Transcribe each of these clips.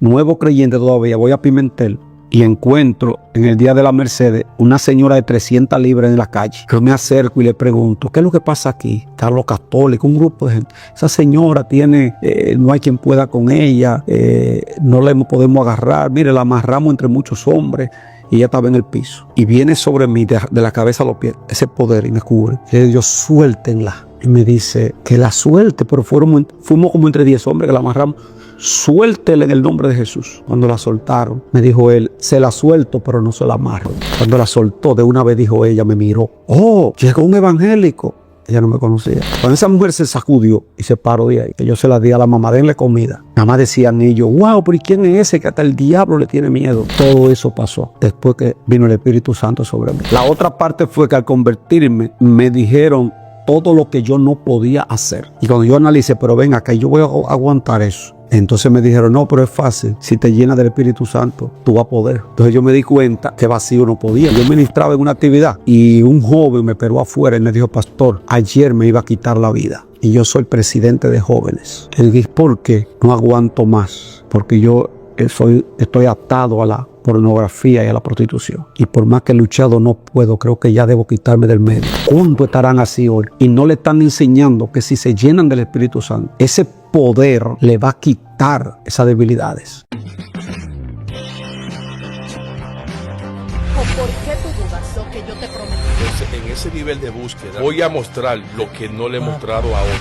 nuevo creyente todavía, voy a Pimentel y encuentro en el día de la Mercedes una señora de 300 libras en la calle. Yo me acerco y le pregunto, ¿qué es lo que pasa aquí? Están los católicos, un grupo de gente. Esa señora tiene, no hay quien pueda con ella, no la podemos agarrar. Mire, la amarramos entre muchos hombres y ella estaba en el piso. Y viene sobre mí de la cabeza a los pies ese poder y me cubre. Y le digo, suéltenla. Y me dice que la suelte, pero fuimos como entre 10 hombres que la amarramos. Suéltela en el nombre de Jesús. Cuando la soltaron, me dijo él, se la suelto, pero no se la amarro. Cuando la soltó, de una vez dijo ella, me miró. Oh, llegó un evangélico. Ella no me conocía. Cuando esa mujer se sacudió y se paró de ahí, que yo se la di a la mamá, denle comida. Nada más decían ellos, wow, pero ¿y quién es ese que hasta el diablo le tiene miedo? Todo eso pasó después que vino el Espíritu Santo sobre mí. La otra parte fue que al convertirme, me dijeron todo lo que yo no podía hacer. Y cuando yo analicé, pero ven acá, yo voy a aguantar eso. Entonces me dijeron, no, pero es fácil. Si te llenas del Espíritu Santo, tú vas a poder. Entonces yo me di cuenta que vacío no podía. Yo ministraba en una actividad y un joven me paró afuera y me dijo, pastor, ayer me iba a quitar la vida. Y yo soy presidente de jóvenes. Él dijo, ¿por qué? No aguanto más. Porque yo estoy atado a la pornografía y a la prostitución. Y por más que he luchado no puedo, creo que ya debo quitarme del medio. ¿Cuánto estarán así hoy? Y no le están enseñando que si se llenan del Espíritu Santo, ese poder le va a quitar esas debilidades. ¿Por qué tú dudas lo que yo te prometí? En ese nivel de búsqueda voy a mostrar lo que no le he mostrado a otros.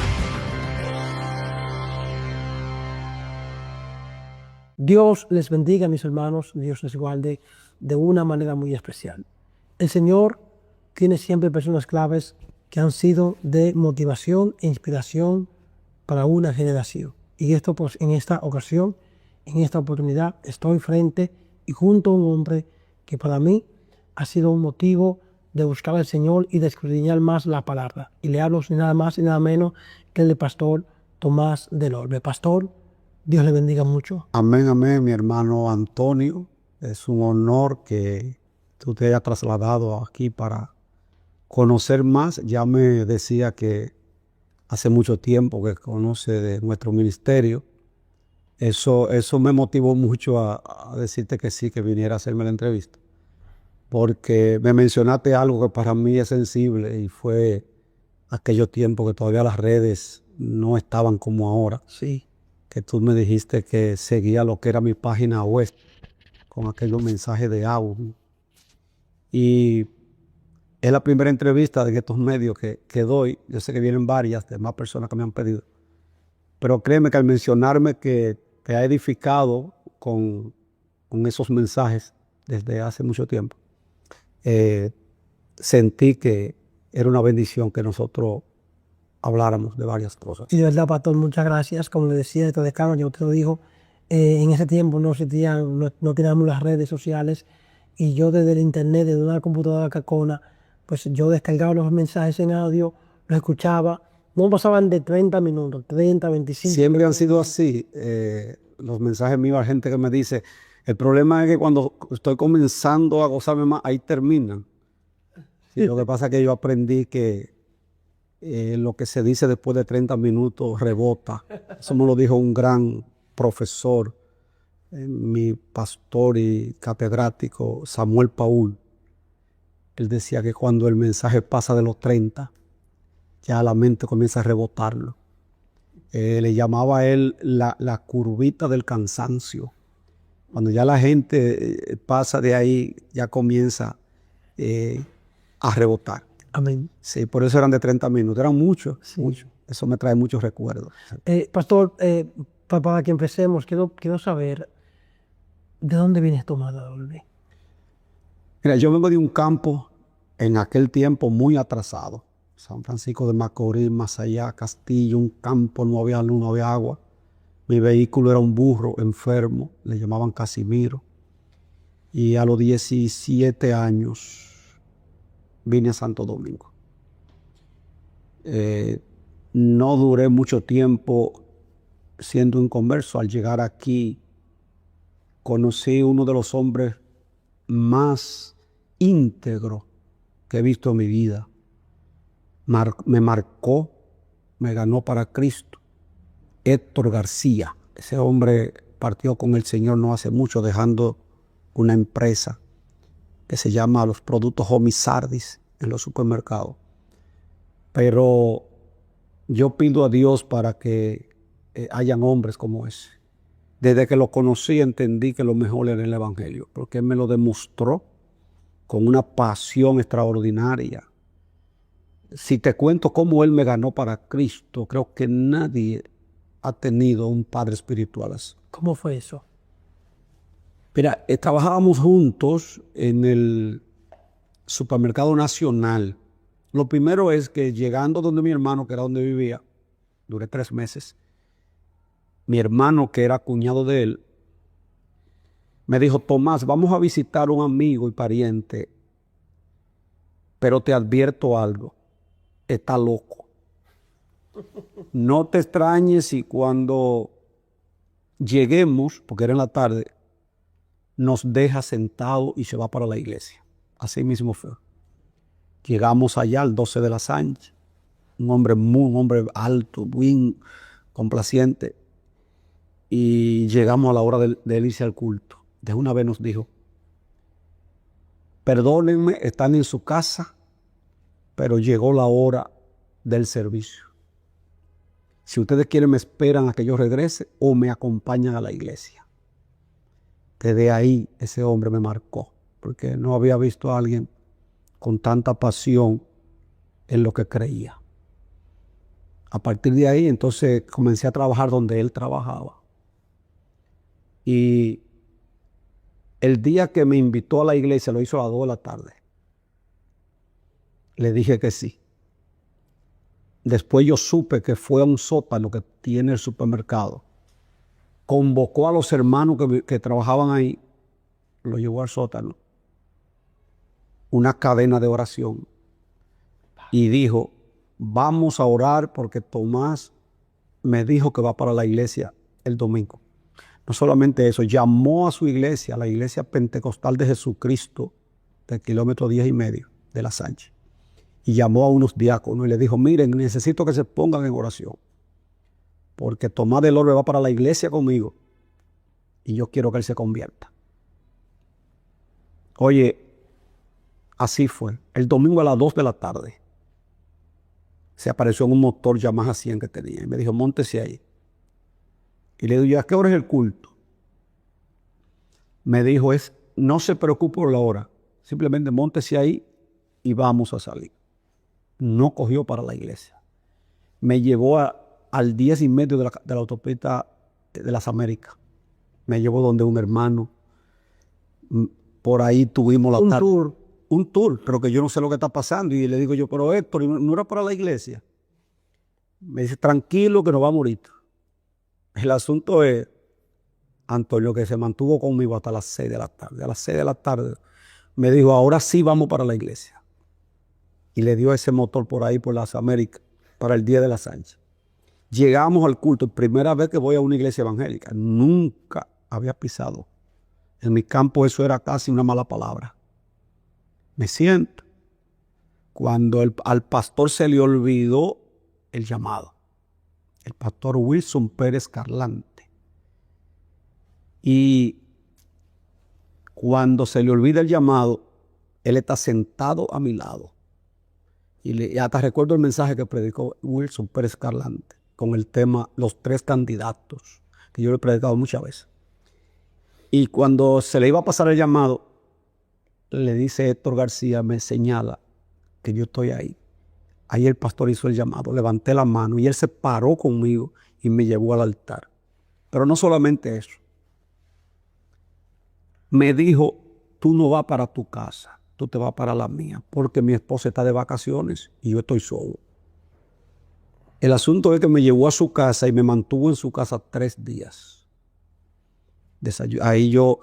Dios les bendiga, mis hermanos. Dios les guarde de una manera muy especial. El Señor tiene siempre personas claves que han sido de motivación e inspiración para una generación. Y esto, pues, en esta ocasión, en esta oportunidad, estoy frente y junto a un hombre que para mí ha sido un motivo de buscar al Señor y de escudriñar más la palabra. Y le hablo sin nada más y nada menos que el pastor Tomás del Orbe. Pastor, Dios le bendiga mucho. Amén, amén, mi hermano Antonio. Es un honor que tú te hayas trasladado aquí para conocer más. Ya me decía que hace mucho tiempo que conoce de nuestro ministerio. Eso me motivó mucho a decirte que sí, que viniera a hacerme la entrevista. Porque me mencionaste algo que para mí es sensible y fue aquellos tiempos que todavía las redes no estaban como ahora. Sí. Que tú me dijiste que seguía lo que era mi página web con aquellos mensajes de audio. Y es la primera entrevista en estos medios que doy. Yo sé que vienen varias de más personas que me han pedido. Pero créeme que al mencionarme que te ha edificado con esos mensajes desde hace mucho tiempo, sentí que era una bendición que nosotros habláramos de varias cosas. Y de verdad, pastor, muchas gracias. Como le decía este decano, yo te lo digo, en ese tiempo no teníamos las redes sociales y yo desde el internet, desde una computadora cacona, pues yo descargaba los mensajes en audio, los escuchaba, no pasaban de 30 minutos, 30, 25. Siempre han sido así. Los mensajes míos a gente que me dice, el problema es que cuando estoy comenzando a gozarme más, ahí terminan. Sí, lo que pasa es que yo aprendí que lo que se dice después de 30 minutos rebota. Eso me lo dijo un gran profesor, mi pastor y catedrático Samuel Paul. Él decía que cuando el mensaje pasa de los 30, ya la mente comienza a rebotarlo. Le llamaba a él la curvita del cansancio. Cuando ya la gente pasa de ahí, ya comienza a rebotar. Amén. Sí, por eso eran de 30 minutos. Eran muchos, Sí. muchos. Eso me trae muchos recuerdos. Pastor, para que empecemos, quiero saber, ¿de dónde vienes Tomás del Orbe? Mira, yo vengo de un campo en aquel tiempo muy atrasado. San Francisco de Macorís, más allá, Castillo, un campo, no había luz, no había agua. Mi vehículo era un burro enfermo, le llamaban Casimiro. Y a los 17 años vine a Santo Domingo. No duré mucho tiempo siendo un converso. Al llegar aquí, conocí uno de los hombres más íntegros que he visto en mi vida. Me marcó, me ganó para Cristo. Héctor García. Ese hombre partió con el Señor no hace mucho, dejando una empresa que se llama Los Productos Homizardis en los supermercados. Pero yo pido a Dios para que hayan hombres como ese. Desde que lo conocí entendí que lo mejor era el Evangelio, porque Él me lo demostró con una pasión extraordinaria. Si te cuento cómo Él me ganó para Cristo, creo que nadie ha tenido un padre espiritual así. ¿Cómo fue eso? Mira, trabajábamos juntos en el supermercado nacional. Lo primero es que llegando donde mi hermano, que era donde vivía, duré 3 meses, mi hermano, que era cuñado de él, me dijo: Tomás, vamos a visitar a un amigo y pariente, pero te advierto algo, está loco. No te extrañes si cuando lleguemos, porque era en la tarde, nos deja sentado y se va para la iglesia. Así mismo fue. Llegamos allá al 12 de la Sánchez, un hombre alto, muy complaciente, y llegamos a la hora de él irse al culto. De una vez nos dijo: perdónenme, están en su casa, pero llegó la hora del servicio. Si ustedes quieren, me esperan a que yo regrese o me acompañan a la iglesia. Desde ahí ese hombre me marcó, porque no había visto a alguien con tanta pasión en lo que creía. A partir de ahí, entonces, comencé a trabajar donde él trabajaba. Y el día que me invitó a la iglesia, lo hizo a las 2 de la tarde. Le dije que sí. Después yo supe que fue a un sótano que tiene el supermercado. Convocó a los hermanos que trabajaban ahí, lo llevó al sótano. Una cadena de oración. Y dijo: vamos a orar porque Tomás me dijo que va para la iglesia el domingo. No solamente eso, llamó a su iglesia, la iglesia pentecostal de Jesucristo, del kilómetro 10.5 de la Sánchez. Y llamó a unos diáconos y le dijo: miren, necesito que se pongan en oración, porque Tomás del Orbe va para la iglesia conmigo y yo quiero que él se convierta. Oye, así fue. El domingo a las 2 de la tarde se apareció en un motor Yamaha 100 que tenía y me dijo: móntese ahí. Y le digo: ¿a qué hora es el culto? Me dijo: no se preocupe por la hora, simplemente móntese ahí y vamos a salir. No cogió para la iglesia. Me llevó al 10.5 de la autopista de las Américas. Me llevó donde un hermano. Por ahí tuvimos la tarde. Tour. Un tour, pero que yo no sé lo que está pasando. Y le digo yo: pero Héctor, ¿no era para la iglesia? Me dice: tranquilo que nos vamos ahorita. El asunto es, Antonio, que se mantuvo conmigo hasta las 6 de la tarde. A las 6 de la tarde me dijo: ahora sí vamos para la iglesia. Y le dio ese motor por ahí, por las Américas, para el día de la Sánchez. Llegamos al culto, primera vez que voy a una iglesia evangélica. Nunca había pisado. En mi campo eso era casi una mala palabra. Me siento. Cuando al pastor se le olvidó el llamado. El pastor Wilson Pérez Carlante. Y cuando se le olvida el llamado, él está sentado a mi lado. Y hasta recuerdo el mensaje que predicó Wilson Pérez Carlante con el tema Los 3 candidatos, que yo lo he predicado muchas veces. Y cuando se le iba a pasar el llamado, le dice Héctor García, me señala que yo estoy ahí. Ahí el pastor hizo el llamado, levanté la mano y él se paró conmigo y me llevó al altar. Pero no solamente eso. Me dijo: tú no vas para tu casa, tú te vas para la mía, porque mi esposa está de vacaciones y yo estoy solo. El asunto es que me llevó a su casa y me mantuvo en su casa 3 días. Ahí yo,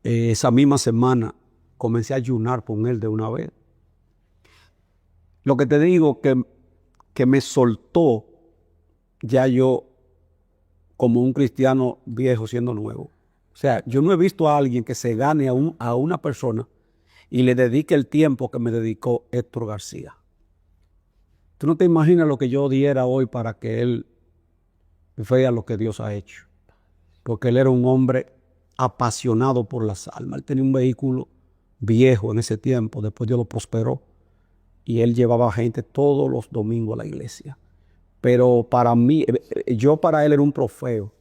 esa misma semana, comencé a ayunar con él de una vez. Lo que te digo, que me soltó ya yo como un cristiano viejo siendo nuevo. O sea, yo no he visto a alguien que se gane a una persona y le dedique el tiempo que me dedicó Héctor García. Tú no te imaginas lo que yo diera hoy para que él vea lo que Dios ha hecho. porque él era un hombre apasionado por las almas. Él tenía un vehículo viejo en ese tiempo, después Dios lo prosperó y él llevaba gente todos los domingos a la iglesia. Pero para mí, yo para él era un trofeo.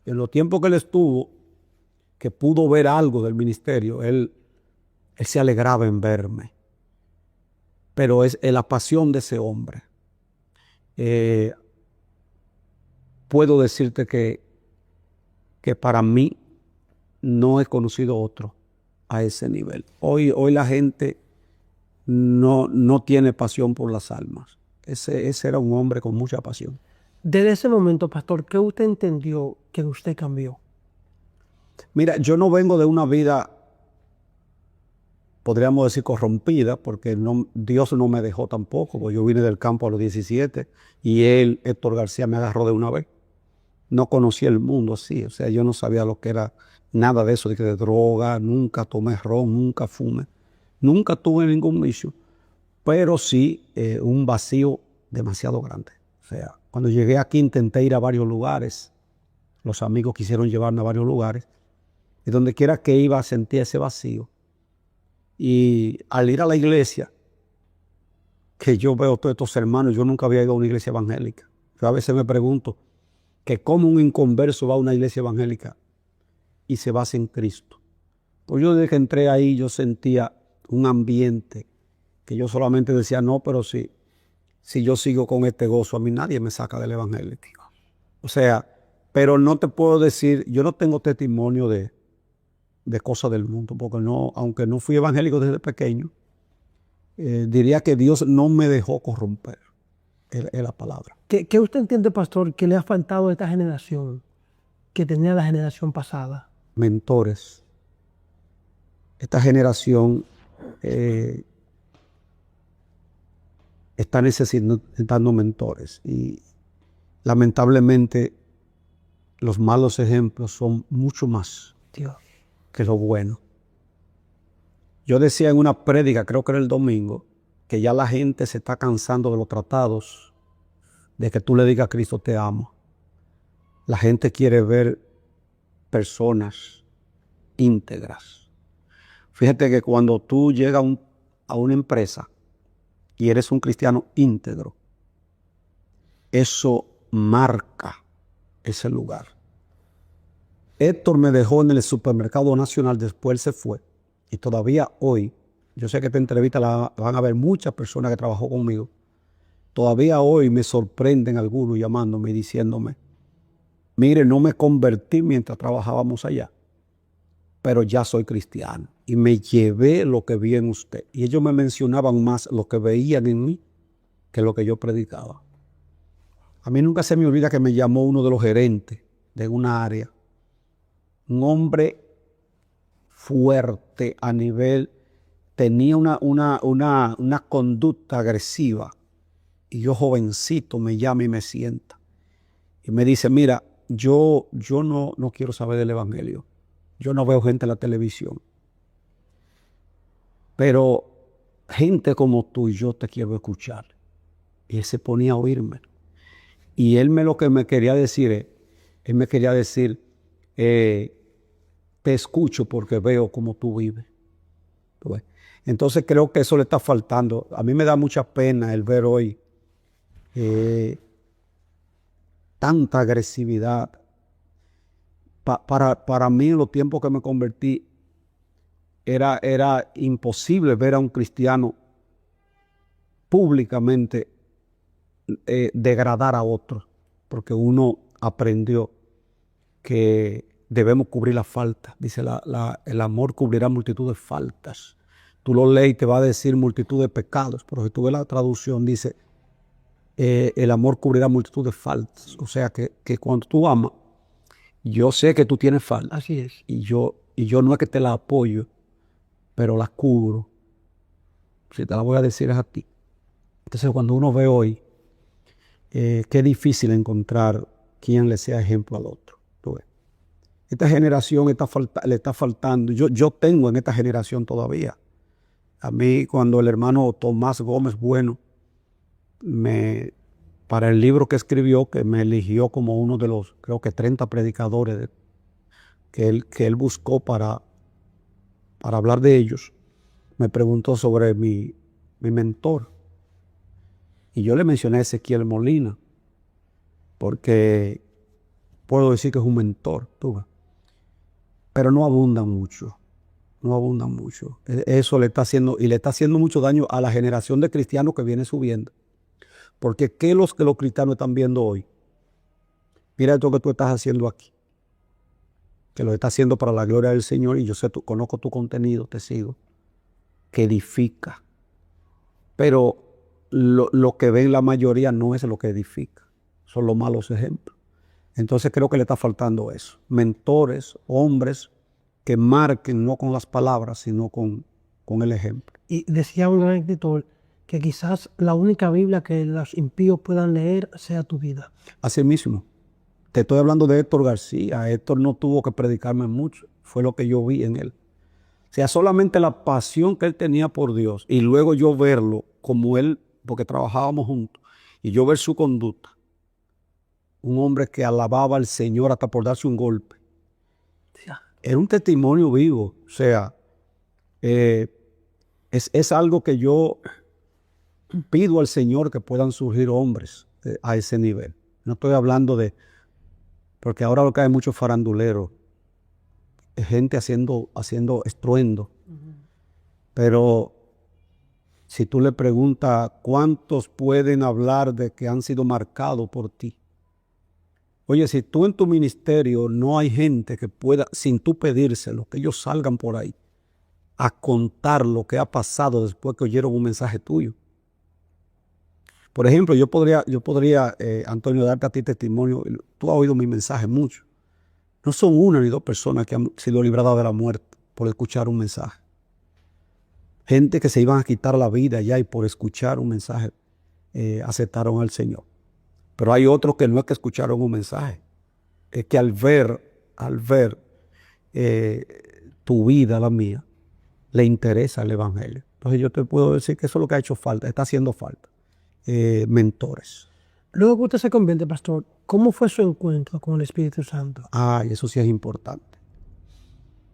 En los tiempos que él estuvo, que pudo ver algo del ministerio, él se alegraba en verme. Pero es la pasión de ese hombre. Puedo decirte que para mí no he conocido otro a ese nivel. Hoy la gente no tiene pasión por las almas. Ese era un hombre con mucha pasión. Desde ese momento, pastor, ¿qué usted entendió que usted cambió? Mira, yo no vengo de una vida, podríamos decir, corrompida, porque Dios no me dejó tampoco, porque yo vine del campo a los 17 y Héctor García, me agarró de una vez. No conocía el mundo así, o sea, yo no sabía lo que era nada de eso, de droga, nunca tomé ron, nunca fumé, nunca tuve ningún vicio, pero sí un vacío demasiado grande. O sea, cuando llegué aquí intenté ir a varios lugares, los amigos quisieron llevarme a varios lugares, y donde quiera que iba sentía ese vacío. Y al ir a la iglesia, que yo veo todos estos hermanos, yo nunca había ido a una iglesia evangélica. Yo a veces me pregunto que cómo un inconverso va a una iglesia evangélica y se basa en Cristo. Pues yo desde que entré ahí yo sentía un ambiente que yo solamente decía, no, pero si yo sigo con este gozo, a mí nadie me saca del evangelio. O sea, pero no te puedo decir, yo no tengo testimonio de cosas del mundo, porque no, aunque no fui evangélico desde pequeño, diría que Dios no me dejó corromper, es la palabra. ¿Qué usted entiende, pastor, que le ha faltado a esta generación que tenía la generación pasada? Mentores. Esta generación está necesitando mentores y lamentablemente los malos ejemplos son mucho más Dios. Que lo bueno. Yo decía en una prédica, creo que era el domingo, que ya la gente se está cansando de los tratados, de que tú le digas a Cristo te amo. La gente quiere ver personas íntegras. Fíjate que cuando tú llegas a una empresa y eres un cristiano íntegro, eso marca ese lugar. Héctor me dejó en el supermercado nacional, después él se fue. Y todavía hoy, yo sé que esta entrevista la van a ver muchas personas que trabajó conmigo. Todavía hoy me sorprenden algunos llamándome y diciéndome, mire, no me convertí mientras trabajábamos allá, pero ya soy cristiano. Y me llevé lo que vi en usted. Y ellos me mencionaban más lo que veían en mí que lo que yo predicaba. A mí nunca se me olvida que me llamó uno de los gerentes de una área. Un hombre fuerte a nivel, tenía una conducta agresiva. Y yo jovencito me llama y me sienta. Y me dice, mira, yo no quiero saber del evangelio. Yo no veo gente en la televisión. Pero gente como tú y yo te quiero escuchar. Y él se ponía a oírme. Y él lo que me quería decir te escucho porque veo cómo tú vives. Entonces creo que eso le está faltando. A mí me da mucha pena el ver hoy tanta agresividad. Para mí, en los tiempos que me convertí, era imposible ver a un cristiano públicamente degradar a otro, porque uno aprendió que debemos cubrir las faltas. Dice, el amor cubrirá multitud de faltas. Tú lo lees y te va a decir multitud de pecados, pero si tú ves la traducción, dice, el amor cubrirá multitud de faltas. O sea que cuando tú amas, yo sé que tú tienes faltas. Así es. Y yo no es que te la apoyo, pero la cubro. Si te la voy a decir es a ti. Entonces cuando uno ve hoy, qué difícil encontrar quien le sea ejemplo al otro. Esta generación le está faltando. Yo tengo en esta generación todavía. A mí cuando el hermano Tomás Gómez Bueno, para el libro que escribió, que me eligió como uno de los, creo que 30 predicadores que él buscó para hablar de ellos, me preguntó sobre mi mentor. Y yo le mencioné a Ezequiel Molina, porque puedo decir que es un mentor, tú ves. Pero no abundan mucho, no abundan mucho. Eso le está haciendo, y le está haciendo mucho daño a la generación de cristianos que viene subiendo. Porque ¿qué es lo que los cristianos están viendo hoy? Mira esto que tú estás haciendo aquí, que lo estás haciendo para la gloria del Señor, y yo sé, conozco tu contenido, te sigo, que edifica. Pero lo que ven la mayoría no es lo que edifica, son los malos ejemplos. Entonces creo que le está faltando eso. Mentores, hombres que marquen no con las palabras, sino con el ejemplo. Y decía un gran escritor que quizás la única Biblia que los impíos puedan leer sea tu vida. Así mismo. Te estoy hablando de Héctor García. Héctor no tuvo que predicarme mucho. Fue lo que yo vi en él. O sea, solamente la pasión que él tenía por Dios, y luego yo verlo como él, porque trabajábamos juntos, y yo ver su conducta. Un hombre que alababa al Señor hasta por darse un golpe. Era un testimonio vivo. O sea, es algo que yo pido al Señor, que puedan surgir hombres a ese nivel. No estoy hablando de... Porque ahora lo que hay muchos faranduleros, gente haciendo estruendo. Pero si tú le preguntas cuántos pueden hablar de que han sido marcados por ti. Oye, si tú en tu ministerio no hay gente que pueda, sin tú pedírselo, que ellos salgan por ahí a contar lo que ha pasado después que oyeron un mensaje tuyo. Por ejemplo, yo podría, Antonio, darte a ti testimonio. Tú has oído mi mensaje mucho. No son una ni dos personas que han sido libradas de la muerte por escuchar un mensaje. Gente que se iban a quitar la vida ya y por escuchar un mensaje aceptaron al Señor. Pero hay otros que no es que escucharon un mensaje. Es que al ver tu vida, la mía, le interesa el Evangelio. Entonces yo te puedo decir que eso es lo que ha hecho falta, está haciendo falta. Mentores. Luego que usted se convierte, pastor, ¿cómo fue su encuentro con el Espíritu Santo? Ay, eso sí es importante.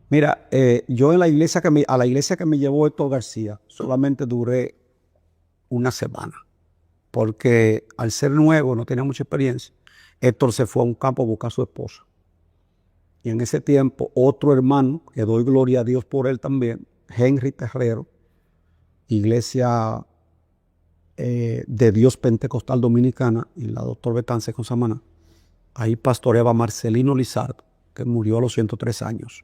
Mira, yo a la iglesia que me llevó Héctor García, solamente duré una semana. Porque al ser nuevo, no tenía mucha experiencia, Héctor se fue a un campo a buscar a su esposa. Y en ese tiempo, otro hermano, que doy gloria a Dios por él también, Henry Terrero, iglesia de Dios Pentecostal Dominicana, en la Dr. Betance con Samaná, ahí pastoreaba Marcelino Lizardo, que murió a los 103 años.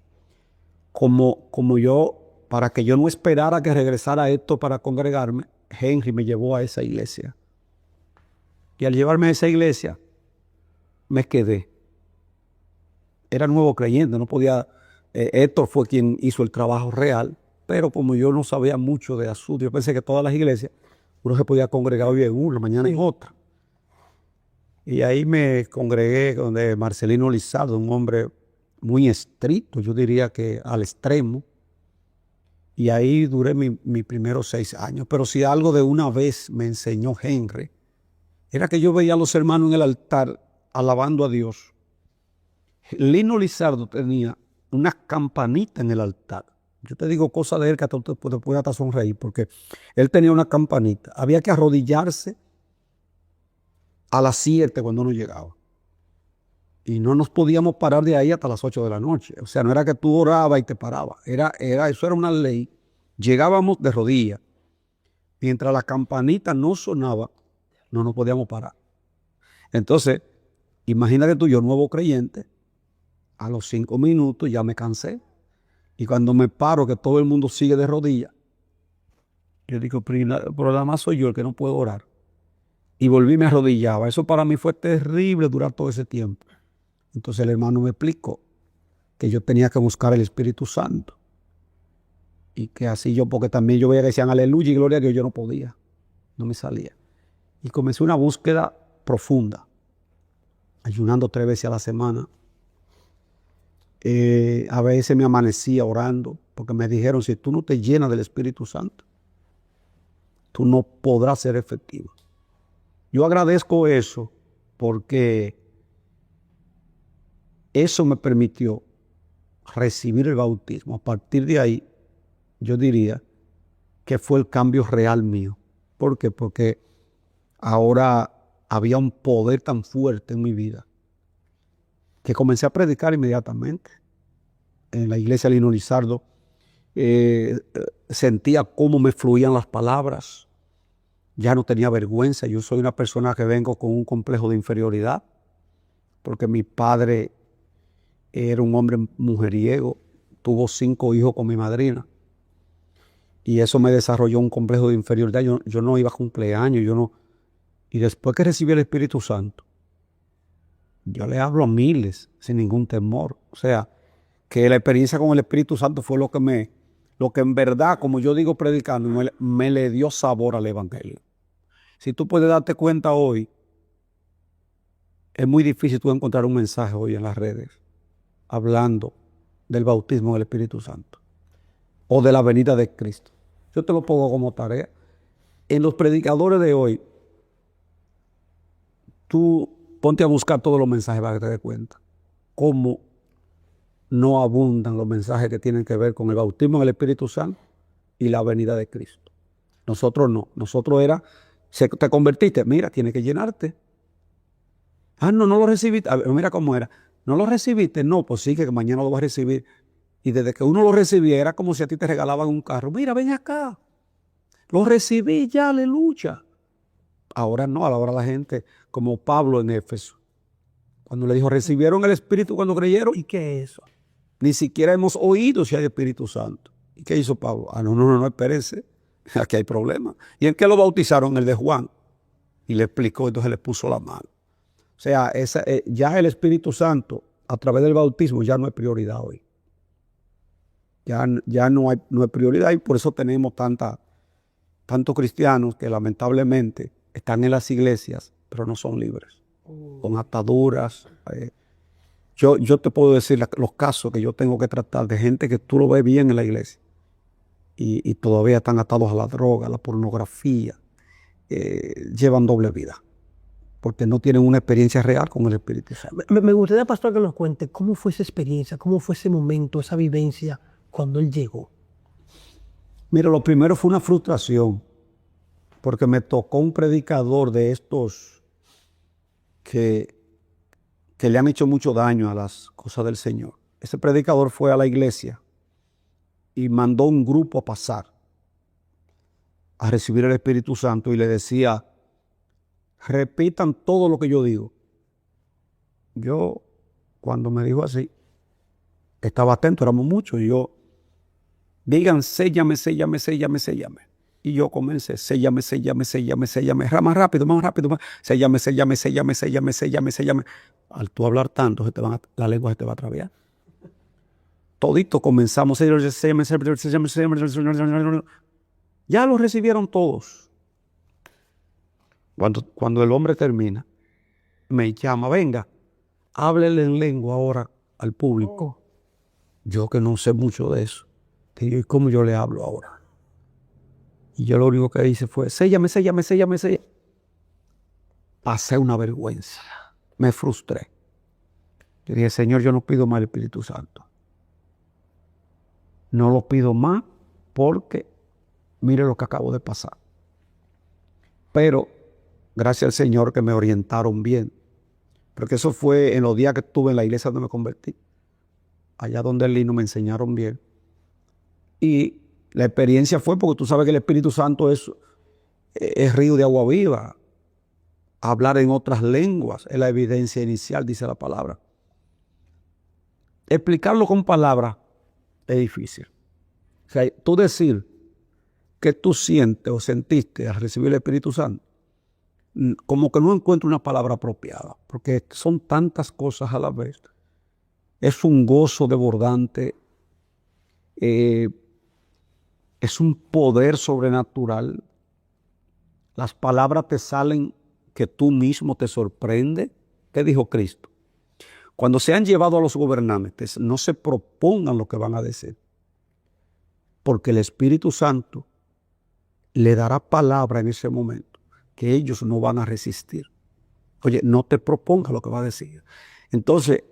Como yo, para que yo no esperara que regresara Héctor para congregarme, Henry me llevó a esa iglesia. Y al llevarme a esa iglesia, me quedé. Era nuevo creyente, no podía... Héctor fue quien hizo el trabajo real, pero como yo no sabía mucho de asuntos, yo pensé que todas las iglesias, uno se podía congregar hoy en una, mañana en otra. Y ahí me congregué con Marcelino Lizardo, un hombre muy estricto, yo diría que al extremo. Y ahí duré mis primeros 6 años. Pero si algo de una vez me enseñó Henry, era que yo veía a los hermanos en el altar alabando a Dios. Lino Lizardo tenía una campanita en el altar. Yo te digo cosas de él que hasta te puede hasta sonreír, porque él tenía una campanita. Había que arrodillarse a las 7 cuando uno llegaba. Y no nos podíamos parar de ahí hasta las 8 de la noche. O sea, no era que tú orabas y te parabas. Eso era una ley. Llegábamos de rodillas. Mientras la campanita no sonaba, no nos podíamos parar. Entonces, imagínate tú, yo nuevo creyente, a los 5 minutos ya me cansé. Y cuando me paro, que todo el mundo sigue de rodillas, yo digo, pero nada más soy yo el que no puedo orar. Y volví, me arrodillaba. Eso para mí fue terrible durar todo ese tiempo. Entonces el hermano me explicó que yo tenía que buscar el Espíritu Santo. Y que así yo, porque también yo veía que decían aleluya y gloria a Dios, yo no podía, no me salía. Y comencé una búsqueda profunda, ayunando 3 veces a la semana. A veces me amanecía orando, porque me dijeron, si tú no te llenas del Espíritu Santo, tú no podrás ser efectivo. Yo agradezco eso, porque eso me permitió recibir el bautismo, a partir de ahí, yo diría que fue el cambio real mío. ¿Por qué? Porque ahora había un poder tan fuerte en mi vida que comencé a predicar inmediatamente. En la iglesia Lino Lizardo sentía cómo me fluían las palabras. Ya no tenía vergüenza. Yo soy una persona que vengo con un complejo de inferioridad, porque mi padre era un hombre mujeriego, tuvo 5 hijos con mi madrina, y eso me desarrolló un complejo de inferioridad. Yo no iba a cumpleaños, y después que recibí el Espíritu Santo, yo le hablo a miles sin ningún temor. O sea, que la experiencia con el Espíritu Santo fue lo que en verdad, como yo digo predicando, me le dio sabor al Evangelio. Si tú puedes darte cuenta hoy, es muy difícil tú encontrar un mensaje hoy en las redes hablando del bautismo del Espíritu Santo o de la venida de Cristo. Yo te lo pongo como tarea. En los predicadores de hoy, tú ponte a buscar todos los mensajes para que te des cuenta cómo no abundan los mensajes que tienen que ver con el bautismo en el Espíritu Santo y la venida de Cristo. Nosotros no. Nosotros era, te convertiste, mira, tienes que llenarte. Ah, no lo recibiste. A ver, mira cómo era. ¿No lo recibiste? No, pues sí, que mañana lo vas a recibir. Y desde que uno lo recibía, era como si a ti te regalaban un carro. Mira, ven acá. Lo recibí ya, aleluya. Ahora no, ahora la gente, como Pablo en Éfeso, cuando le dijo, recibieron el Espíritu cuando creyeron. ¿Y qué es eso? Ni siquiera hemos oído si hay Espíritu Santo. ¿Y qué hizo Pablo? Ah, no, espérense. Aquí hay problema. ¿Y en qué lo bautizaron? El de Juan. Y le explicó, entonces le puso la mano. O sea, ya el Espíritu Santo, a través del bautismo, ya no es prioridad hoy. Ya no es prioridad, y por eso tenemos tantos cristianos que lamentablemente están en las iglesias, pero no son libres, con ataduras. Yo te puedo decir los casos que yo tengo que tratar de gente que tú lo ves bien en la iglesia y todavía están atados a la droga, a la pornografía, llevan doble vida, porque no tienen una experiencia real con el Espíritu Santo. Me gustaría, pastor, que nos cuente cómo fue esa experiencia, cómo fue ese momento, esa vivencia cuando él llegó. Mira, lo primero fue una frustración, porque me tocó un predicador de estos que le han hecho mucho daño a las cosas del Señor. Ese predicador fue a la iglesia y mandó un grupo a pasar a recibir el Espíritu Santo y le decía, repitan todo lo que yo digo. Yo, cuando me dijo así, estaba atento, éramos muchos, y yo, digan, séllame. Y yo comencé, séllame. Más rápido. Séllame. Al tú hablar tanto, la lengua se te va a traviar. Todito comenzamos, séllame. Ya lo recibieron todos. Cuando el hombre termina, me llama, venga, háblele en lengua ahora al público. Yo que no sé mucho de eso. Digo, ¿y cómo yo le hablo ahora? Y yo lo único que hice fue, séllame. Pasé una vergüenza. Me frustré. Yo dije, Señor, yo no pido más el Espíritu Santo. No lo pido más porque mire lo que acabo de pasar. Pero gracias al Señor que me orientaron bien. Porque eso fue en los días que estuve en la iglesia donde me convertí. Allá donde el Lino me enseñaron bien. Y la experiencia fue porque tú sabes que el Espíritu Santo es río de agua viva. Hablar en otras lenguas es la evidencia inicial, dice la palabra. Explicarlo con palabras es difícil. O sea, tú decir que tú sientes o sentiste al recibir el Espíritu Santo, como que no encuentro una palabra apropiada, porque son tantas cosas a la vez. Es un gozo desbordante. Es un poder sobrenatural. Las palabras te salen que tú mismo te sorprende. ¿Qué dijo Cristo? Cuando se han llevado a los gobernantes, no se propongan lo que van a decir, porque el Espíritu Santo le dará palabra en ese momento que ellos no van a resistir. Oye, no te propongas lo que va a decir. Entonces,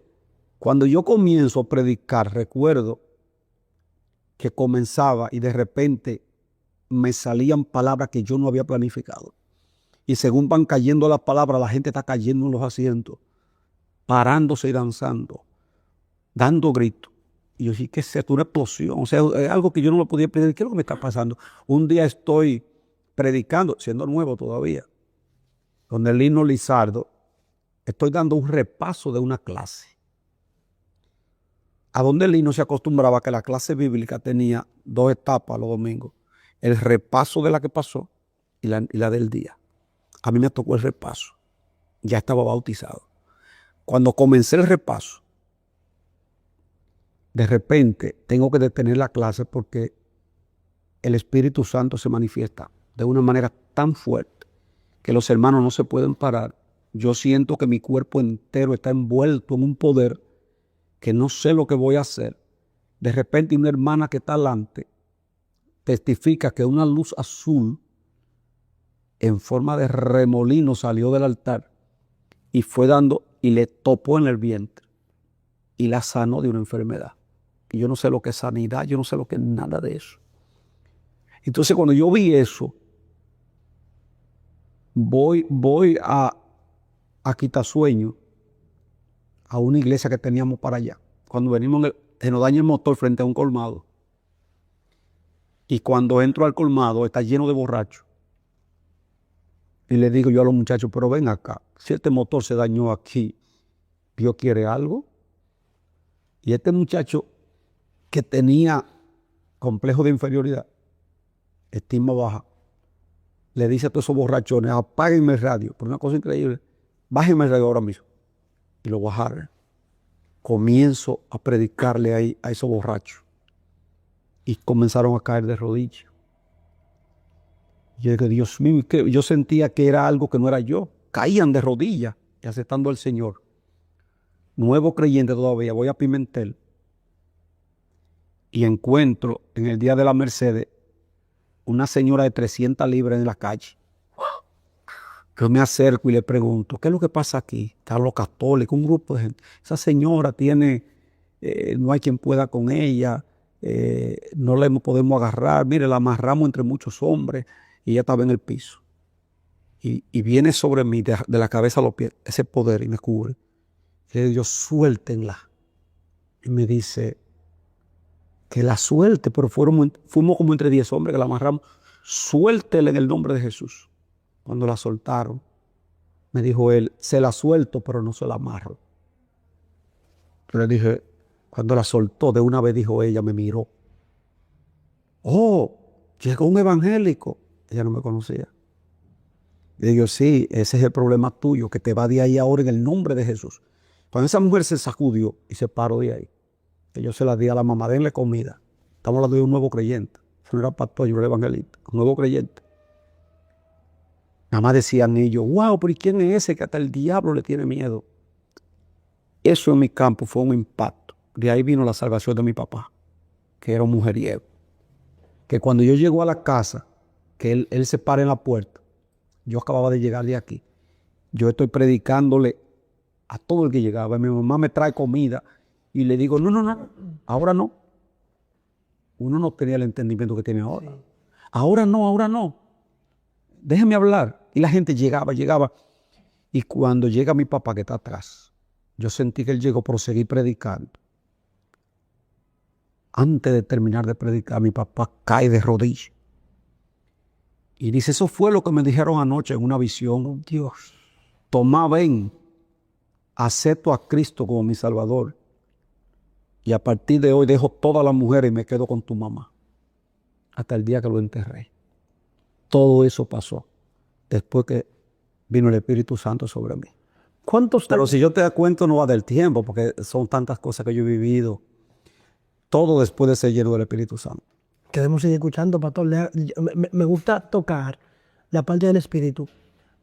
Cuando yo comienzo a predicar, recuerdo que comenzaba y de repente me salían palabras que yo no había planificado. Y según van cayendo las palabras, la gente está cayendo en los asientos, parándose y danzando, dando gritos. Y yo dije, ¿qué es esto? Una explosión. O sea, es algo que yo no lo podía pedir. ¿Qué es lo que me está pasando? Un día estoy predicando, siendo nuevo todavía, con el Lino Lizardo. Estoy dando un repaso de una clase. A donde el Lino se acostumbraba que la clase bíblica tenía 2 etapas los domingos. El repaso de la que pasó y la del día. A mí me tocó el repaso. Ya estaba bautizado. Cuando comencé el repaso, de repente tengo que detener la clase porque el Espíritu Santo se manifiesta de una manera tan fuerte que los hermanos no se pueden parar. Yo siento que mi cuerpo entero está envuelto en un poder que no sé lo que voy a hacer. De repente una hermana que está delante testifica que una luz azul en forma de remolino salió del altar y fue dando y le topó en el vientre y la sanó de una enfermedad. Y yo no sé lo que es sanidad, yo no sé lo que es nada de eso. Entonces cuando yo vi eso, voy a Quitasueño, a una iglesia que teníamos para allá. Cuando venimos, se nos daña el motor frente a un colmado. Y cuando entro al colmado, está lleno de borrachos. Y le digo yo a los muchachos, pero ven acá, si este motor se dañó aquí, ¿Dios quiere algo? Y este muchacho que tenía complejo de inferioridad, estima baja, le dice a todos esos borrachones, apáguenme el radio. Por una cosa increíble, bájenme el radio ahora mismo. Y lo bajaron. Comienzo a predicarle ahí a esos borrachos. Y comenzaron a caer de rodillas. Y yo dije, Dios mío, yo sentía que era algo que no era yo. Caían de rodillas y aceptando al Señor. Nuevo creyente todavía, voy a Pimentel. Y encuentro en el día de la Mercedes una señora de 300 libras en la calle. Yo me acerco y le pregunto, ¿qué es lo que pasa aquí? Están los católicos, un grupo de gente. Esa señora tiene, no hay quien pueda con ella, no la podemos agarrar. Mire, la amarramos entre muchos hombres y ella estaba en el piso. Y viene sobre mí de la cabeza a los pies ese poder y me cubre. Y le digo, suéltenla. Y me dice, que la suelte, pero fuimos como entre 10 hombres que la amarramos. Suéltela en el nombre de Jesús. Cuando la soltaron, me dijo él, se la suelto, pero no se la amarro. Yo le dije, cuando la soltó, de una vez dijo ella, me miró. Oh, llegó un evangélico. Ella no me conocía. Y digo, sí, ese es el problema tuyo, que te va de ahí ahora en el nombre de Jesús. Cuando esa mujer se sacudió y se paró de ahí, que yo se la di a la mamá, denle comida. Estamos hablando de un nuevo creyente. Yo no era pastor, yo era evangelista. Un nuevo creyente. Nada más decían ellos, wow, pero ¿y quién es ese que hasta el diablo le tiene miedo? Eso en mi campo fue un impacto. De ahí vino la salvación de mi papá, que era un mujeriego. Que cuando yo llego a la casa, que él se para en la puerta, yo acababa de llegar de aquí. Yo estoy predicándole a todo el que llegaba. Mi mamá me trae comida y le digo, no, ahora no. Uno no tenía el entendimiento que tiene ahora. Sí. Ahora no. Déjeme hablar. Y la gente llegaba. Y cuando llega mi papá que está atrás, yo sentí que él llegó por seguir predicando. Antes de terminar de predicar, mi papá cae de rodillas. Y dice, eso fue lo que me dijeron anoche en una visión. Oh, Dios, Tomá, ven, acepto a Cristo como mi Salvador. Y a partir de hoy dejo todas las mujeres y me quedo con tu mamá. Hasta el día que lo enterré. Todo eso pasó después que vino el Espíritu Santo sobre mí. Pero si yo te cuento no va del tiempo, porque son tantas cosas que yo he vivido. Todo después de ser lleno del Espíritu Santo. Queremos seguir escuchando, pastor. Me gusta tocar la parte del Espíritu,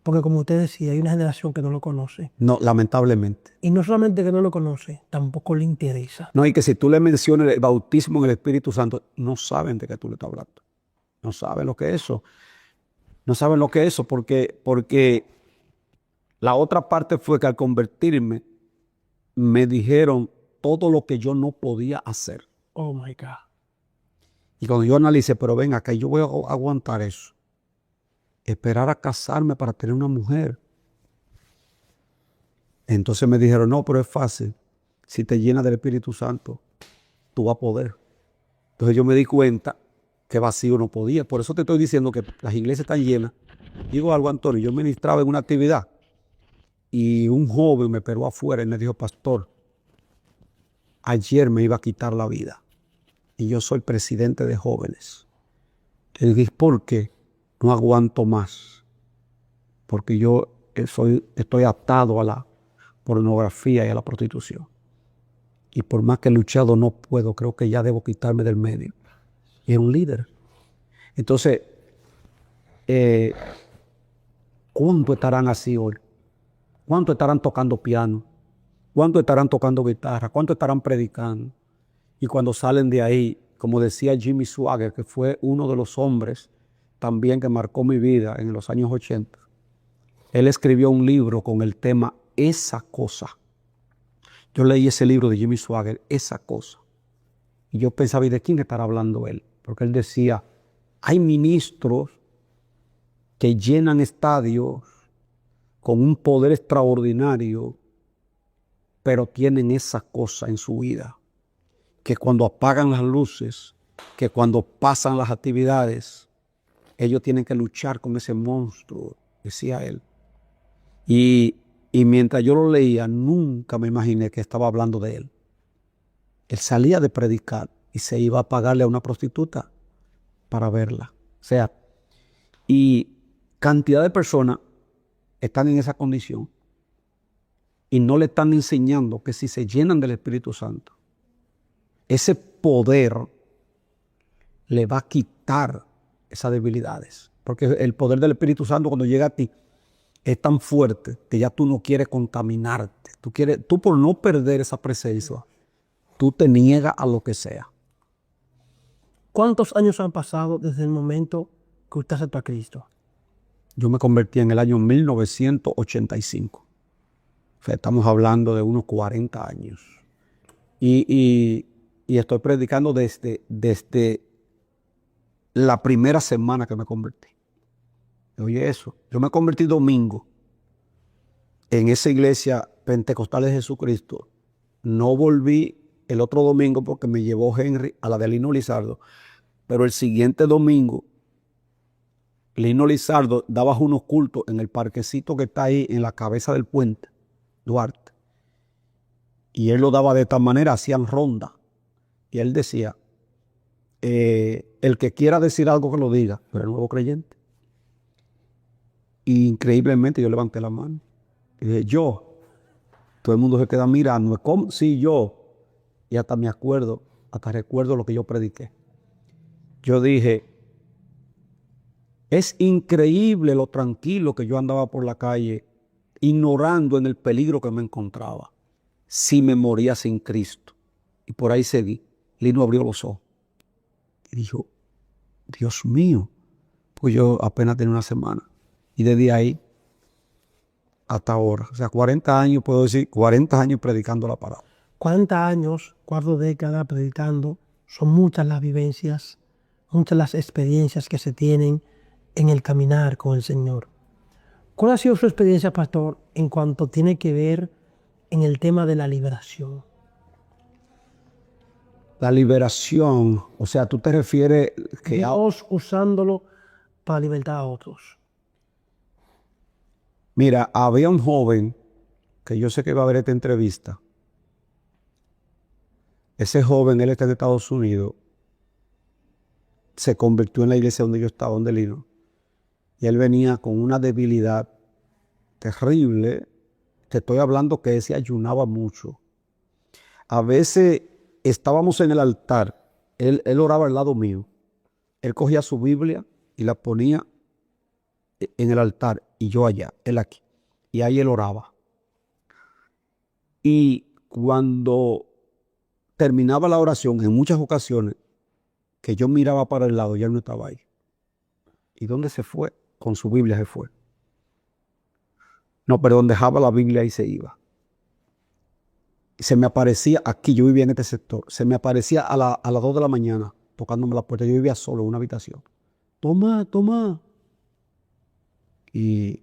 porque como usted decía, hay una generación que no lo conoce. No, lamentablemente. Y no solamente que no lo conoce, tampoco le interesa. No, y que si tú le mencionas el bautismo en el Espíritu Santo, no saben de qué tú le estás hablando. No saben lo que es eso. No saben lo que es eso, porque la otra parte fue que al convertirme, me dijeron todo lo que yo no podía hacer. Oh my God. Y cuando yo analicé, pero ven acá, yo voy a aguantar eso. Esperar a casarme para tener una mujer. Entonces me dijeron, no, pero es fácil. Si te llenas del Espíritu Santo, tú vas a poder. Entonces yo me di cuenta que vacío no podía. Por eso te estoy diciendo que las iglesias están llenas. Digo algo, Antonio, yo ministraba en una actividad y un joven me paró afuera y me dijo, pastor, ayer me iba a quitar la vida y yo soy presidente de jóvenes. Le dije, ¿por qué? No aguanto más. Porque yo estoy atado a la pornografía y a la prostitución. Y por más que he luchado no puedo, creo que ya debo quitarme del medio. Y es un líder. Entonces, ¿cuánto estarán así hoy? ¿Cuánto estarán tocando piano? ¿Cuánto estarán tocando guitarra? ¿Cuánto estarán predicando? Y cuando salen de ahí, como decía Jimmy Swaggart, que fue uno de los hombres también que marcó mi vida en los años 80, él escribió un libro con el tema Esa Cosa. Yo leí ese libro de Jimmy Swaggart, Esa Cosa. Y yo pensaba, ¿y de quién estará hablando él? Porque él decía, hay ministros que llenan estadios con un poder extraordinario, pero tienen esa cosa en su vida, que cuando apagan las luces, que cuando pasan las actividades, ellos tienen que luchar con ese monstruo, decía él. Y mientras yo lo leía, nunca me imaginé que estaba hablando de él. Él salía de predicar y se iba a pagarle a una prostituta para verla. O sea, y cantidad de personas están en esa condición y no le están enseñando que si se llenan del Espíritu Santo, ese poder le va a quitar esas debilidades. Porque el poder del Espíritu Santo cuando llega a ti es tan fuerte que ya tú no quieres contaminarte. Tú por no perder esa presencia, tú te niegas a lo que sea. ¿Cuántos años han pasado desde el momento que usted aceptó a Cristo? Yo me convertí en el año 1985. O sea, estamos hablando de unos 40 años. Y estoy predicando desde la primera semana que me convertí. Oye eso, yo me convertí domingo en esa iglesia pentecostal de Jesucristo. No volví el otro domingo porque me llevó Henry a la de Lino Lizardo. Pero el siguiente domingo, Lino Lizardo daba unos cultos en el parquecito que está ahí en la cabeza del puente, Duarte. Y él lo daba de esta manera, hacían ronda. Y él decía, el que quiera decir algo que lo diga, pero el nuevo creyente. Y increíblemente yo levanté la mano. Y dije, yo. Todo el mundo se queda mirando. ¿Cómo? Sí, yo. Y hasta me acuerdo, hasta recuerdo lo que yo prediqué. Yo dije, es increíble lo tranquilo que yo andaba por la calle, ignorando en el peligro que me encontraba, si me moría sin Cristo. Y por ahí seguí. Lino abrió los ojos. Y dijo, Dios mío. Pues yo apenas tenía una semana. Y desde ahí hasta ahora, o sea, 40 años, puedo decir, 40 años predicando la palabra. 40 años, 4 décadas predicando, son muchas las vivencias, muchas las experiencias que se tienen en el caminar con el Señor. ¿Cuál ha sido su experiencia, pastor, en cuanto tiene que ver en el tema de la liberación? La liberación, o sea, tú te refieres que... Dios usándolo para libertar a otros. Mira, había un joven, que yo sé que va a ver esta entrevista. Ese joven, él está en Estados Unidos, se convirtió en la iglesia donde yo estaba, donde Lino. Y él venía con una debilidad terrible. Te estoy hablando que él se ayunaba mucho. A veces estábamos en el altar, él oraba al lado mío. Él cogía su Biblia y la ponía en el altar y yo allá, él aquí. Y ahí él oraba. Y cuando terminaba la oración, en muchas ocasiones, que yo miraba para el lado, ya él no estaba ahí. ¿Y dónde se fue? Con su Biblia se fue. No, perdón, dejaba la Biblia y se iba. se me aparecía aquí, yo vivía en este sector, se me aparecía a las 2 de la mañana tocándome la puerta. Yo vivía solo en una habitación. Tomás. Y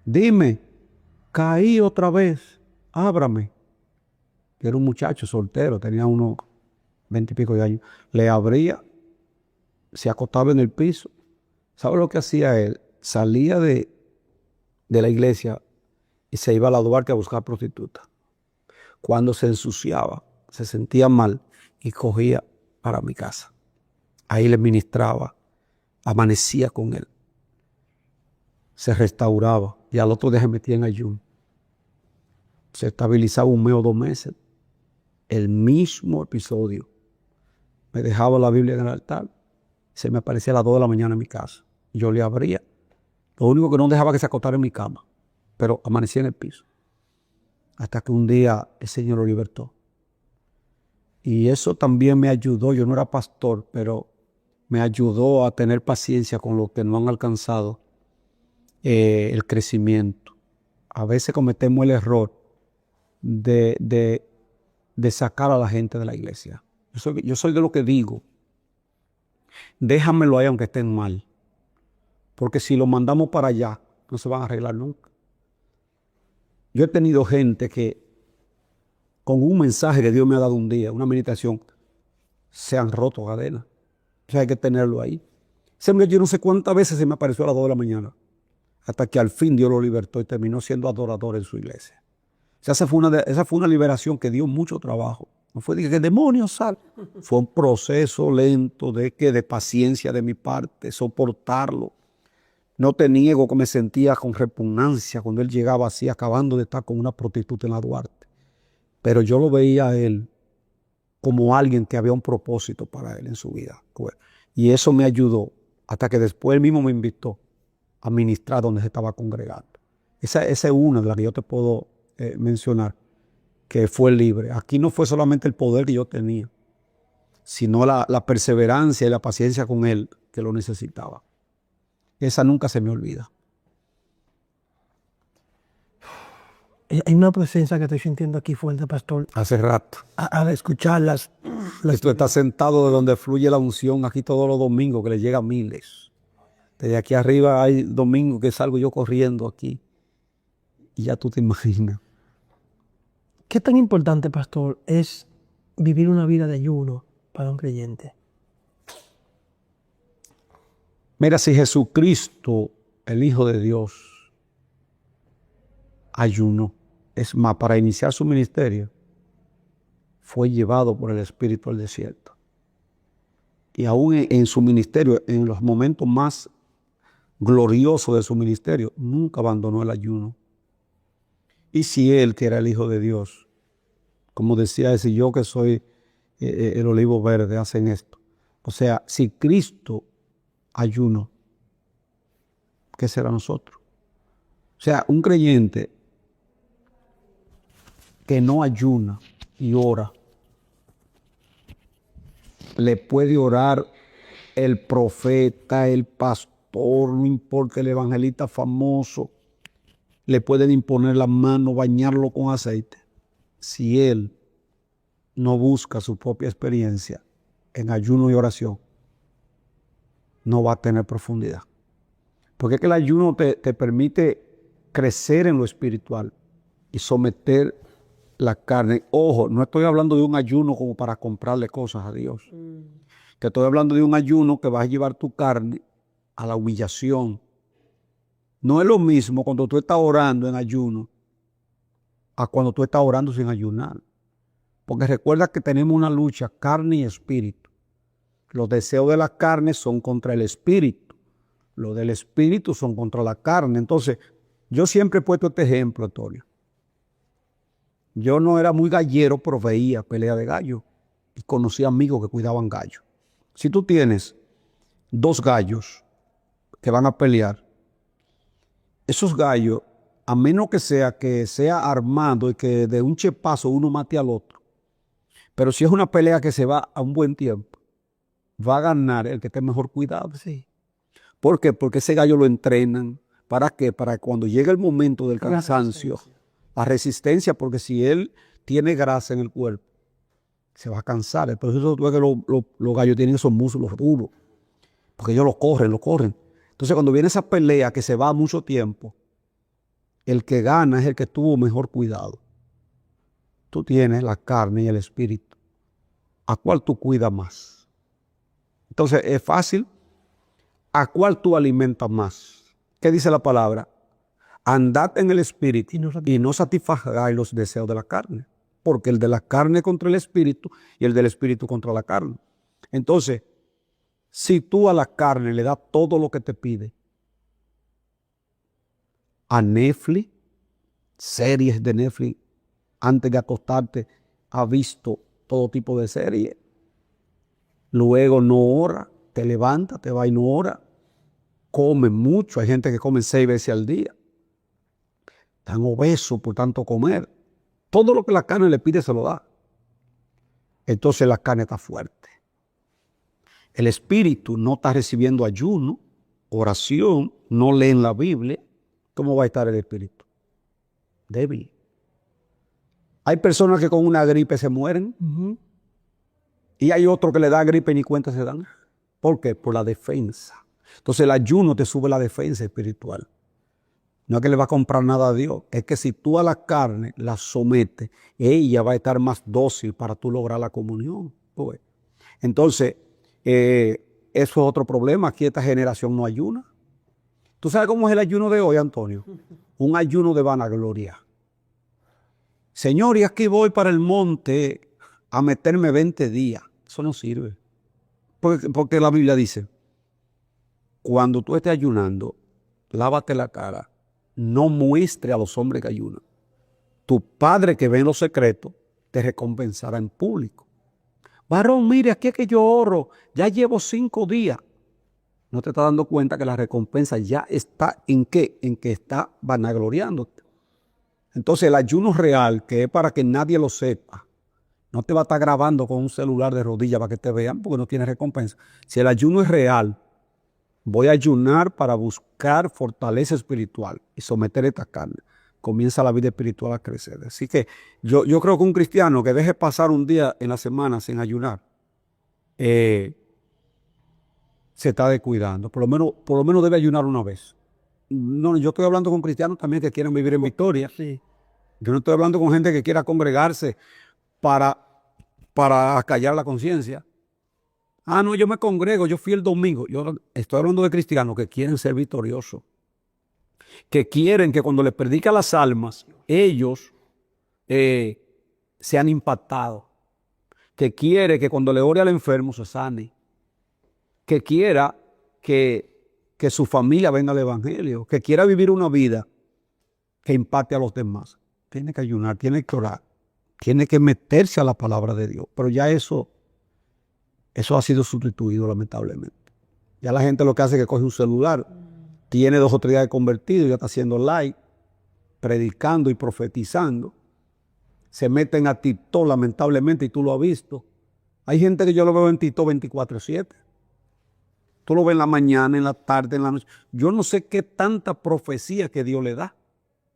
dime, caí otra vez, ábrame. Yo era un muchacho soltero, tenía unos 20 y pico de años. Le abría, se acostaba en el piso. ¿Sabe lo que hacía él? Salía de la iglesia y se iba a la Duarte a buscar prostitutas. Cuando se ensuciaba, se sentía mal y cogía para mi casa. Ahí le ministraba, amanecía con él, se restauraba y al otro día se metía en ayuno. Se estabilizaba 1 mes o 2 meses. El mismo episodio. Me dejaba la Biblia en el altar. Se me aparecía a las 2 de la mañana en mi casa. Yo le abría. Lo único que no dejaba que se acostara en mi cama, pero amanecía en el piso. Hasta que un día el Señor lo libertó. Y eso también me ayudó. Yo no era pastor, pero me ayudó a tener paciencia con los que no han alcanzado el crecimiento. A veces cometemos el error de sacar a la gente de la iglesia. Yo soy de lo que digo, déjamelo ahí aunque estén mal, porque si lo mandamos para allá, no se van a arreglar nunca. Yo he tenido gente que con un mensaje que Dios me ha dado un día, una meditación, se han roto cadenas. O sea, hay que tenerlo ahí. Ese muchacho, yo no sé cuántas veces se me apareció a las 2 de la mañana, hasta que al fin Dios lo libertó y terminó siendo adorador en su iglesia. O sea, esa fue una liberación que dio mucho trabajo. No fue de que el demonio sal. Fue un proceso lento de paciencia de mi parte, soportarlo. No te niego que me sentía con repugnancia cuando él llegaba así, acabando de estar con una prostituta en la Duarte. Pero yo lo veía a él como alguien que había un propósito para él en su vida. Y eso me ayudó hasta que después él mismo me invitó a ministrar donde se estaba congregando. Esa es una de las que yo te puedo mencionar, que fue libre. Aquí no fue solamente el poder que yo tenía, sino la perseverancia y la paciencia con él que lo necesitaba. Esa nunca se me olvida. Hay una presencia que estoy sintiendo aquí fuerte, pastor. Hace rato. Al escucharlas. Tú estás sentado de donde fluye la unción aquí todos los domingos, que le llega a miles. Desde aquí arriba hay domingos que salgo yo corriendo aquí. Y ya tú te imaginas. ¿Qué tan importante, pastor, es vivir una vida de ayuno para un creyente? Mira, si Jesucristo, el Hijo de Dios, ayunó, es más, para iniciar su ministerio, fue llevado por el Espíritu al desierto. Y aún en su ministerio, en los momentos más gloriosos de su ministerio, nunca abandonó el ayuno. Y si él, que era el Hijo de Dios, como decía ese, yo que soy el olivo verde, hacen esto. O sea, si Cristo ayunó, ¿qué será nosotros? O sea, un creyente que no ayuna y ora, le puede orar el profeta, el pastor, no importa, el evangelista famoso, le pueden imponer la mano, bañarlo con aceite. Si él no busca su propia experiencia en ayuno y oración, no va a tener profundidad. Porque es que el ayuno te permite crecer en lo espiritual y someter la carne. Ojo, no estoy hablando de un ayuno como para comprarle cosas a Dios. Que estoy hablando de un ayuno que vas a llevar tu carne a la humillación. No es lo mismo cuando tú estás orando en ayuno a cuando tú estás orando sin ayunar. Porque recuerda que tenemos una lucha, carne y espíritu. Los deseos de la carne son contra el espíritu. Los del espíritu son contra la carne. Entonces, yo siempre he puesto este ejemplo, Antonio. Yo no era muy gallero, pero veía pelea de gallo. Y conocí amigos que cuidaban gallos. Si tú tienes 2 gallos que van a pelear, esos gallos, a menos que sea armado y que de un chepazo uno mate al otro, pero si es una pelea que se va a un buen tiempo, va a ganar el que esté mejor cuidado. Sí. ¿Por qué? Porque ese gallo lo entrenan. ¿Para qué? Para que cuando llegue el momento del cansancio, la resistencia, porque si él tiene grasa en el cuerpo, se va a cansar. Por eso tú ves que los gallos tienen esos músculos duros, porque ellos lo corren. Entonces cuando viene esa pelea que se va mucho tiempo, el que gana es el que tuvo mejor cuidado. Tú tienes la carne y el espíritu. ¿A cuál tú cuidas más? Entonces es fácil. ¿A cuál tú alimentas más? ¿Qué dice la palabra? Andad en el espíritu y no satisfagáis los deseos de la carne. Porque el de la carne contra el espíritu y el del espíritu contra la carne. Entonces, si tú a la carne le das todo lo que te pide, a Netflix, series de Netflix, antes de acostarte, has visto todo tipo de series. Luego no ora, te levanta, te va y no ora. Come mucho, hay gente que come 6 veces al día. Están obesos por tanto comer. Todo lo que la carne le pide se lo da. Entonces la carne está fuerte. El espíritu no está recibiendo ayuno, oración, no leen la Biblia. ¿Cómo va a estar el espíritu? Débil. Hay personas que con una gripe se mueren. Y hay otros que le da gripe y ni cuenta se dan. ¿Por qué? Por la defensa. Entonces el ayuno te sube la defensa espiritual. No es que le va a comprar nada a Dios. Es que si tú a la carne la sometes, ella va a estar más dócil para tú lograr la comunión. Pues. Entonces, eso es otro problema. Aquí esta generación no ayuna. ¿Tú sabes cómo es el ayuno de hoy, Antonio? Un ayuno de vanagloria. Señor, y aquí voy para el monte a meterme 20 días. Eso no sirve. Porque la Biblia dice, cuando tú estés ayunando, lávate la cara. No muestre a los hombres que ayunan. Tu Padre que ve en lo secreto te recompensará en público. Varón, mire, aquí es que yo oro. Ya llevo 5 días. No te estás dando cuenta que la recompensa ya está ¿en qué? En que está vanagloriándote. Entonces el ayuno real, que es para que nadie lo sepa, no te va a estar grabando con un celular de rodillas para que te vean porque no tiene recompensa. Si el ayuno es real, voy a ayunar para buscar fortaleza espiritual y someter esta carne. Comienza la vida espiritual a crecer. Así que yo creo que un cristiano que deje pasar un día en la semana sin ayunar, se está descuidando. Por lo menos debe ayunar una vez. No, yo estoy hablando con cristianos también que quieren vivir en victoria. Sí. Yo no estoy hablando con gente que quiera congregarse para acallar la conciencia. Ah, no, yo me congrego, yo fui el domingo. Yo estoy hablando de cristianos que quieren ser victoriosos. Que quieren que cuando les predica las almas, ellos sean impactados. Que quiere que cuando le ore al enfermo se sane. Que quiera que su familia venga al evangelio. Que quiera vivir una vida que impacte a los demás. Tiene que ayunar, tiene que orar. Tiene que meterse a la palabra de Dios. Pero ya eso ha sido sustituido lamentablemente. Ya la gente lo que hace es que coge un celular, tiene 2 o 3 días de convertido, ya está haciendo like, predicando y profetizando. Se meten a TikTok lamentablemente y tú lo has visto. Hay gente que yo lo veo en TikTok 24/7. Tú lo ves en la mañana, en la tarde, en la noche. Yo no sé qué tanta profecía que Dios le da.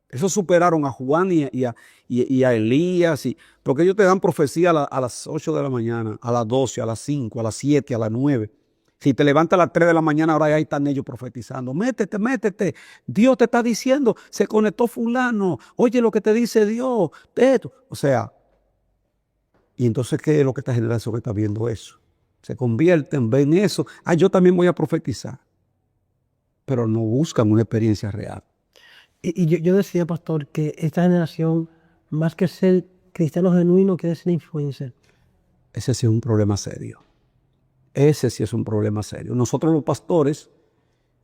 Eso superaron a Juan y a Elías. Porque ellos te dan profecía a las 8 de la mañana, a las 12, a las 5, a las 7, a las 9. Si te levantas a las 3 de la mañana, ahora ahí están ellos profetizando. Métete. Dios te está diciendo, se conectó fulano. Oye lo que te dice Dios. Esto. O sea, y entonces, ¿qué es lo que esta generación que está viendo eso? Se convierten, ven eso. Ah, yo también voy a profetizar. Pero no buscan una experiencia real. Y yo decía, pastor, que esta generación, más que ser cristiano genuino, quiere ser influencer. Ese sí es un problema serio. Ese sí es un problema serio. Nosotros los pastores,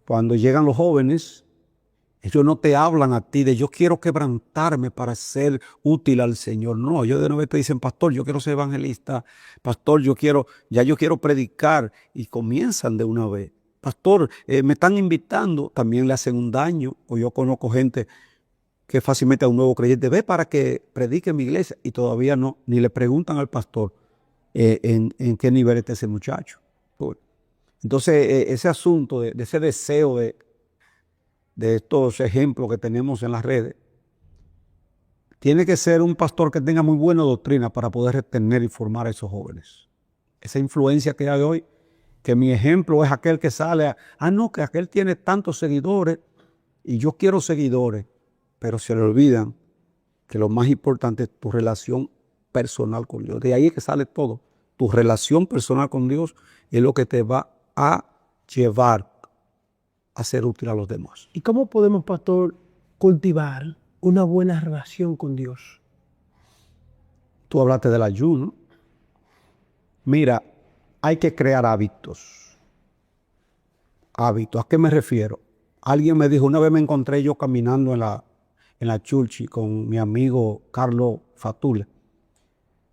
cuando llegan los jóvenes, ellos no te hablan a ti de yo quiero quebrantarme para ser útil al Señor. No, ellos de una vez te dicen, pastor, yo quiero ser evangelista. Pastor, yo quiero predicar. Y comienzan de una vez. Pastor, me están invitando. También le hacen un daño. O yo conozco gente que fácilmente a un nuevo creyente ve para que predique en mi iglesia. Y todavía no, ni le preguntan al pastor en qué nivel está ese muchacho. Entonces, ese asunto de ese deseo de estos ejemplos que tenemos en las redes, Tiene que ser un pastor que tenga muy buena doctrina para poder retener y formar a esos jóvenes. Esa influencia que hay hoy, que mi ejemplo es aquel que sale no, que aquel tiene tantos seguidores y yo quiero seguidores, pero se le olvidan que lo más importante es tu relación personal con Dios. De ahí es que sale todo. Tu relación personal con Dios es lo que te va a llevar a ser útil a los demás. ¿Y cómo podemos, pastor, cultivar una buena relación con Dios? Tú hablaste del ayuno. Mira, hay que crear hábitos. Hábitos. ¿A qué me refiero? Alguien me dijo, una vez me encontré yo caminando en la Churchi con mi amigo Carlos Fatule.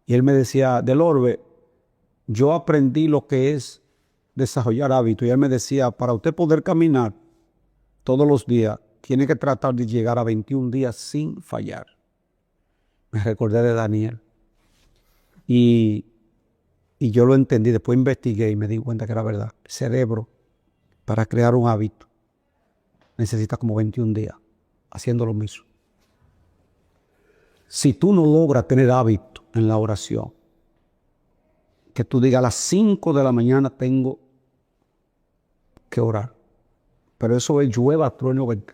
Y él me decía, Del Orbe, yo aprendí lo que es desarrollar hábitos. Y él me decía, para usted poder caminar todos los días, tiene que tratar de llegar a 21 días sin fallar. Me recordé de Daniel. Y yo lo entendí. Después investigué y me di cuenta que era verdad. El cerebro, para crear un hábito, necesita como 21 días haciendo lo mismo. Si tú no logras tener hábito en la oración, que tú digas a las 5 de la mañana tengo que orar, pero eso es llueva, trueno, vente.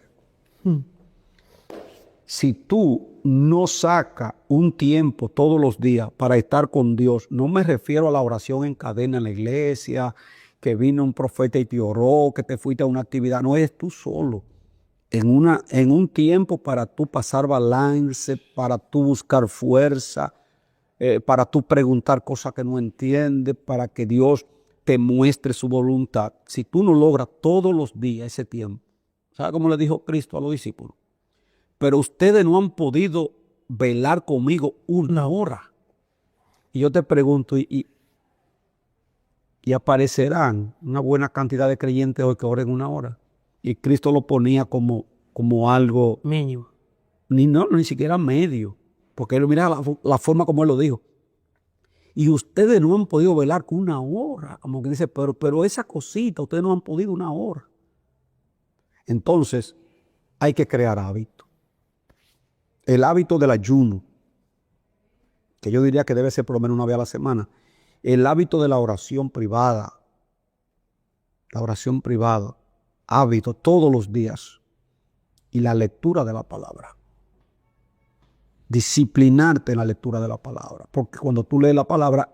Si tú no sacas un tiempo todos los días para estar con Dios, no me refiero a la oración en cadena en la iglesia, que vino un profeta y te oró, que te fuiste a una actividad, no es tú solo. En un tiempo para tú pasar balance, para tú buscar fuerza, para tú preguntar cosas que no entiendes, para que Dios te muestre su voluntad. Si tú no logras todos los días ese tiempo, ¿sabes cómo le dijo Cristo a los discípulos? Pero ustedes no han podido velar conmigo una hora. Y yo te pregunto, y aparecerán una buena cantidad de creyentes hoy que oren una hora. Y Cristo lo ponía como algo Mínimo. ni siquiera medio. Porque él mira la forma como él lo dijo. Y ustedes no han podido velar con una hora. Como que dice, pero esa cosita, ustedes no han podido una hora. Entonces, hay que crear hábitos. El hábito del ayuno, que yo diría que debe ser por lo menos una vez a la semana. El hábito de la oración privada. La oración privada. Hábito todos los días. Y la lectura de la palabra. Disciplinarte en la lectura de la palabra. Porque cuando tú lees la palabra,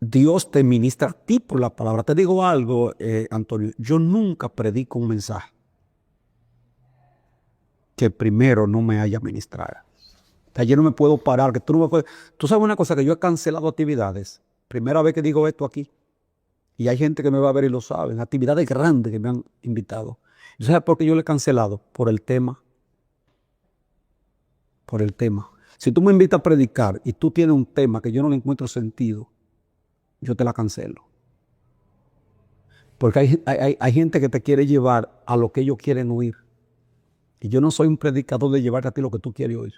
Dios te ministra a ti por la palabra. Te digo algo, Antonio. Yo nunca predico un mensaje que primero no me haya ministrado. O sea, yo no me puedo parar. Que tú, no me puedes. Tú sabes una cosa, que yo he cancelado actividades. Primera vez que digo esto aquí. Y hay gente que me va a ver y lo saben. Actividades grandes que me han invitado. ¿Y sabes por qué yo le he cancelado? Por el tema. Por el tema. Si tú me invitas a predicar y tú tienes un tema que yo no le encuentro sentido, yo te la cancelo. Porque hay gente que te quiere llevar a lo que ellos quieren oír. Y yo no soy un predicador de llevarte a ti lo que tú quieres oír.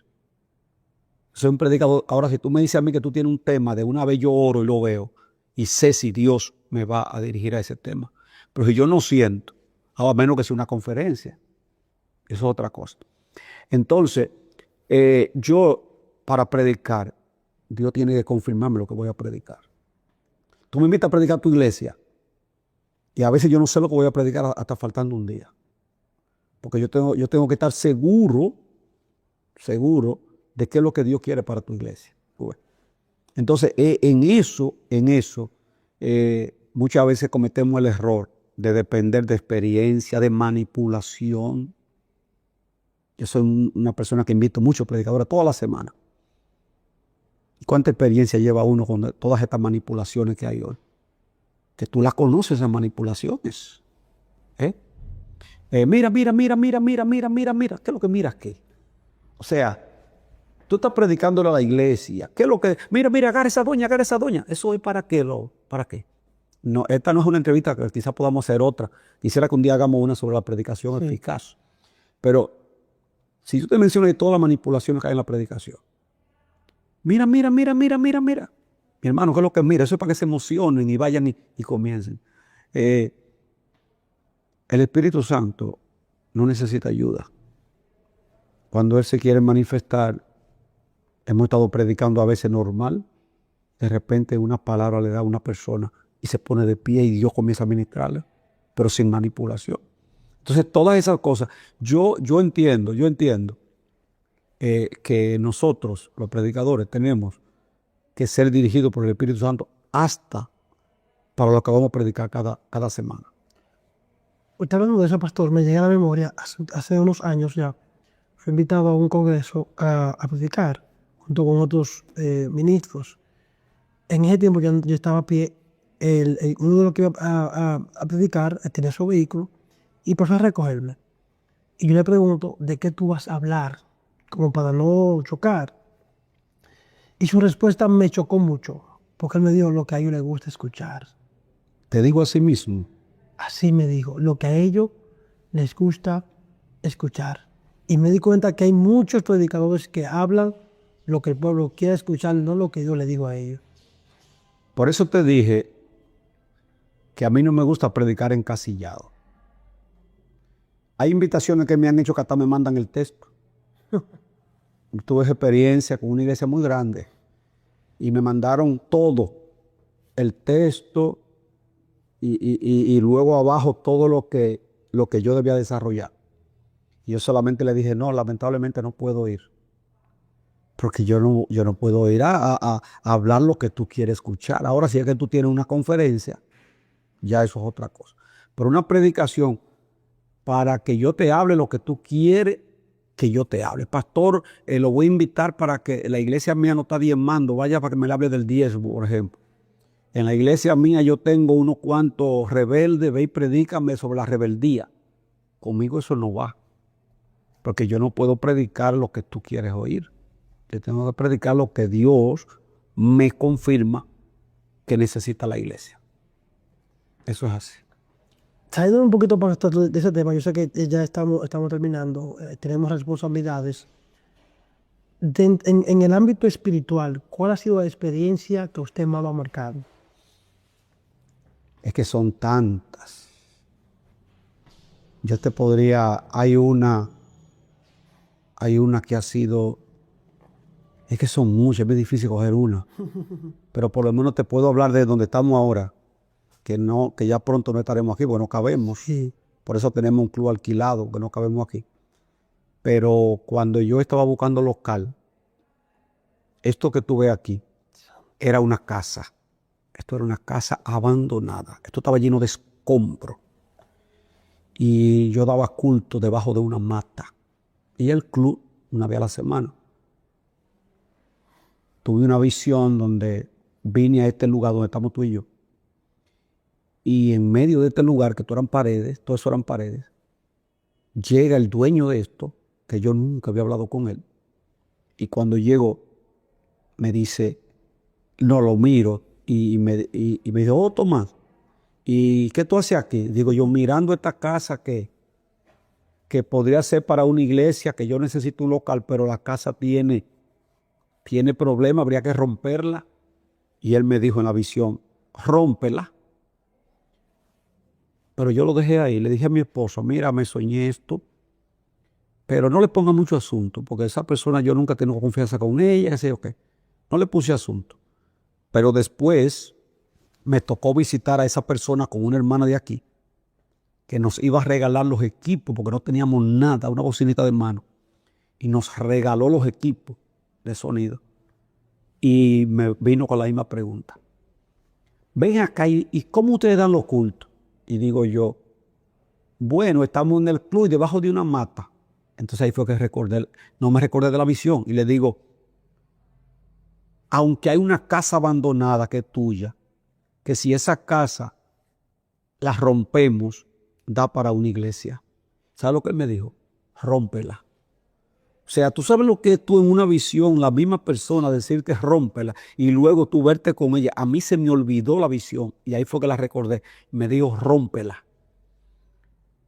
Soy un predicador. Ahora, si tú me dices a mí que tú tienes un tema, de una vez yo oro y lo veo y sé si Dios me va a dirigir a ese tema. Pero si yo no siento, a menos que sea una conferencia, eso es otra cosa. Entonces, yo para predicar, Dios tiene que confirmarme lo que voy a predicar. Tú me invitas a predicar a tu iglesia y a veces yo no sé lo que voy a predicar hasta faltando un día. Porque yo tengo que estar seguro de qué es lo que Dios quiere para tu iglesia. Entonces, en eso, muchas veces cometemos el error de depender de experiencia, de manipulación. Yo soy una persona que invito muchos predicadores toda la semana. ¿Cuánta experiencia lleva uno con todas estas manipulaciones que hay hoy? Que tú las conoces, esas manipulaciones. Mira. ¿Qué es lo que miras qué? O sea, tú estás predicándole a la iglesia. ¿Qué es lo que? Mira, agarra esa doña. ¿Eso es para qué? ¿Para qué? No, esta no es una entrevista, que quizás podamos hacer otra. Quisiera que un día hagamos una sobre la predicación eficaz. Pero si yo te menciono de todas las manipulaciones que hay en la predicación. Mira. Mi hermano, ¿qué es lo que mira? Eso es para que se emocionen y vayan y comiencen. El Espíritu Santo no necesita ayuda. Cuando Él se quiere manifestar, hemos estado predicando a veces normal, de repente una palabra le da a una persona y se pone de pie y Dios comienza a ministrarla, pero sin manipulación. Entonces todas esas cosas, yo entiendo que nosotros, los predicadores, tenemos que ser dirigidos por el Espíritu Santo hasta para lo que vamos a predicar cada semana. Usted hablando de eso, pastor, me llega a la memoria, hace unos años ya, fui invitado a un congreso a predicar junto con otros ministros. En ese tiempo yo estaba a pie, uno de los que iba a predicar tenía su vehículo y pasó a recogerme. Y yo le pregunto, ¿de qué tú vas a hablar? Como para no chocar. Y su respuesta me chocó mucho, porque él me dijo lo que a ellos les gusta escuchar. Te digo a sí mismo. Así me dijo, lo que a ellos les gusta escuchar. Y me di cuenta que hay muchos predicadores que hablan lo que el pueblo quiere escuchar, no lo que yo le digo a ellos. Por eso te dije que a mí no me gusta predicar encasillado. Hay invitaciones que me han hecho que hasta me mandan el texto. Tuve experiencia con una iglesia muy grande y me mandaron todo, el texto y luego abajo todo lo que yo debía desarrollar. Y yo solamente le dije, no, lamentablemente no puedo ir. Porque yo no puedo ir a hablar lo que tú quieres escuchar. Ahora, si es que tú tienes una conferencia, ya eso es otra cosa. Pero una predicación para que yo te hable lo que tú quieres que yo te hable. Pastor, lo voy a invitar para que la iglesia mía no está diezmando, vaya para que me le hable del diezmo, por ejemplo. En la iglesia mía yo tengo unos cuantos rebeldes, ve y predícame sobre la rebeldía. Conmigo eso no va. Porque yo no puedo predicar lo que tú quieres oír. Yo tengo que predicar lo que Dios me confirma que necesita la iglesia. Eso es así. Saliendo un poquito de ese tema, yo sé que ya estamos terminando, tenemos responsabilidades. En el ámbito espiritual, ¿cuál ha sido la experiencia que usted más lo ha marcado? Es que son tantas. Yo te podría, hay una que ha sido, es que son muchas, es muy difícil coger una. Pero por lo menos te puedo hablar de donde estamos ahora, que ya pronto no estaremos aquí, porque no cabemos. Sí. Por eso tenemos un club alquilado, que no cabemos aquí. Pero cuando yo estaba buscando local, esto que tú ves aquí era una casa. Esto era una casa abandonada. Esto estaba lleno de escombros. Y yo daba culto debajo de una mata. Y el club, una vez a la semana. Tuve una visión donde vine a este lugar donde estamos tú y yo. Y en medio de este lugar, que todo eso eran paredes, llega el dueño de esto, que yo nunca había hablado con él. Y cuando llego, me dice, no, lo miro, y me dice, oh, Tomás, ¿y qué tú haces aquí? Digo yo, mirando esta casa que podría ser para una iglesia, que yo necesito un local, pero la casa tiene problemas, habría que romperla. Y él me dijo en la visión, rómpela. Pero yo lo dejé ahí, le dije a mi esposo, mira, me soñé esto, pero no le ponga mucho asunto, porque esa persona yo nunca tengo confianza con ella, qué sé yo qué. No le puse asunto. Pero después me tocó visitar a esa persona con una hermana de aquí, que nos iba a regalar los equipos, porque no teníamos nada, una bocinita de mano, y nos regaló los equipos de sonido. Y me vino con la misma pregunta. Ven acá, ¿y cómo ustedes dan los cultos? Y digo yo, bueno, estamos en el club y debajo de una mata. Entonces ahí fue que no me recordé de la visión. Y le digo, aunque hay una casa abandonada que es tuya, que si esa casa la rompemos, da para una iglesia. ¿Sabes lo que él me dijo? Rómpela. O sea, tú sabes lo que es tú en una visión, la misma persona decirte rómpela y luego tú verte con ella. A mí se me olvidó la visión y ahí fue que la recordé. Me dijo, rómpela.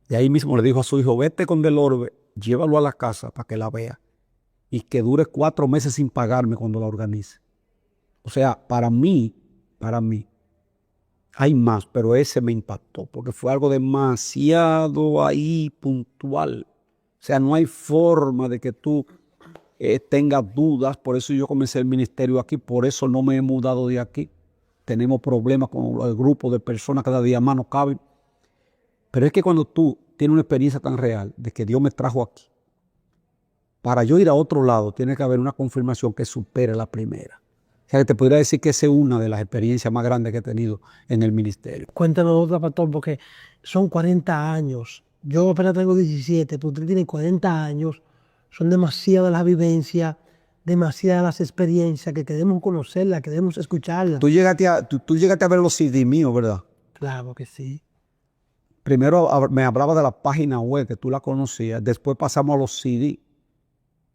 Y ahí mismo le dijo a su hijo, vete con Del Orbe, llévalo a la casa para que la vea y que dure 4 meses sin pagarme cuando la organice. O sea, para mí, hay más, pero ese me impactó porque fue algo demasiado ahí puntual. O sea, no hay forma de que tú tengas dudas. Por eso yo comencé el ministerio aquí, por eso no me he mudado de aquí. Tenemos problemas con el grupo de personas, cada día más no caben. Pero es que cuando tú tienes una experiencia tan real de que Dios me trajo aquí, para yo ir a otro lado tiene que haber una confirmación que supere la primera. O sea, que te podría decir que esa es una de las experiencias más grandes que he tenido en el ministerio. Cuéntanos otra, pastor, porque son 40 años. Yo apenas tengo 17, pero usted tiene 40 años. Son demasiadas las vivencias, demasiadas las experiencias que queremos conocerlas, queremos escucharlas. Tú llegaste a ver los CD míos, ¿verdad? Claro que sí. Primero me hablaba de la página web, que tú la conocías. Después pasamos a los CD.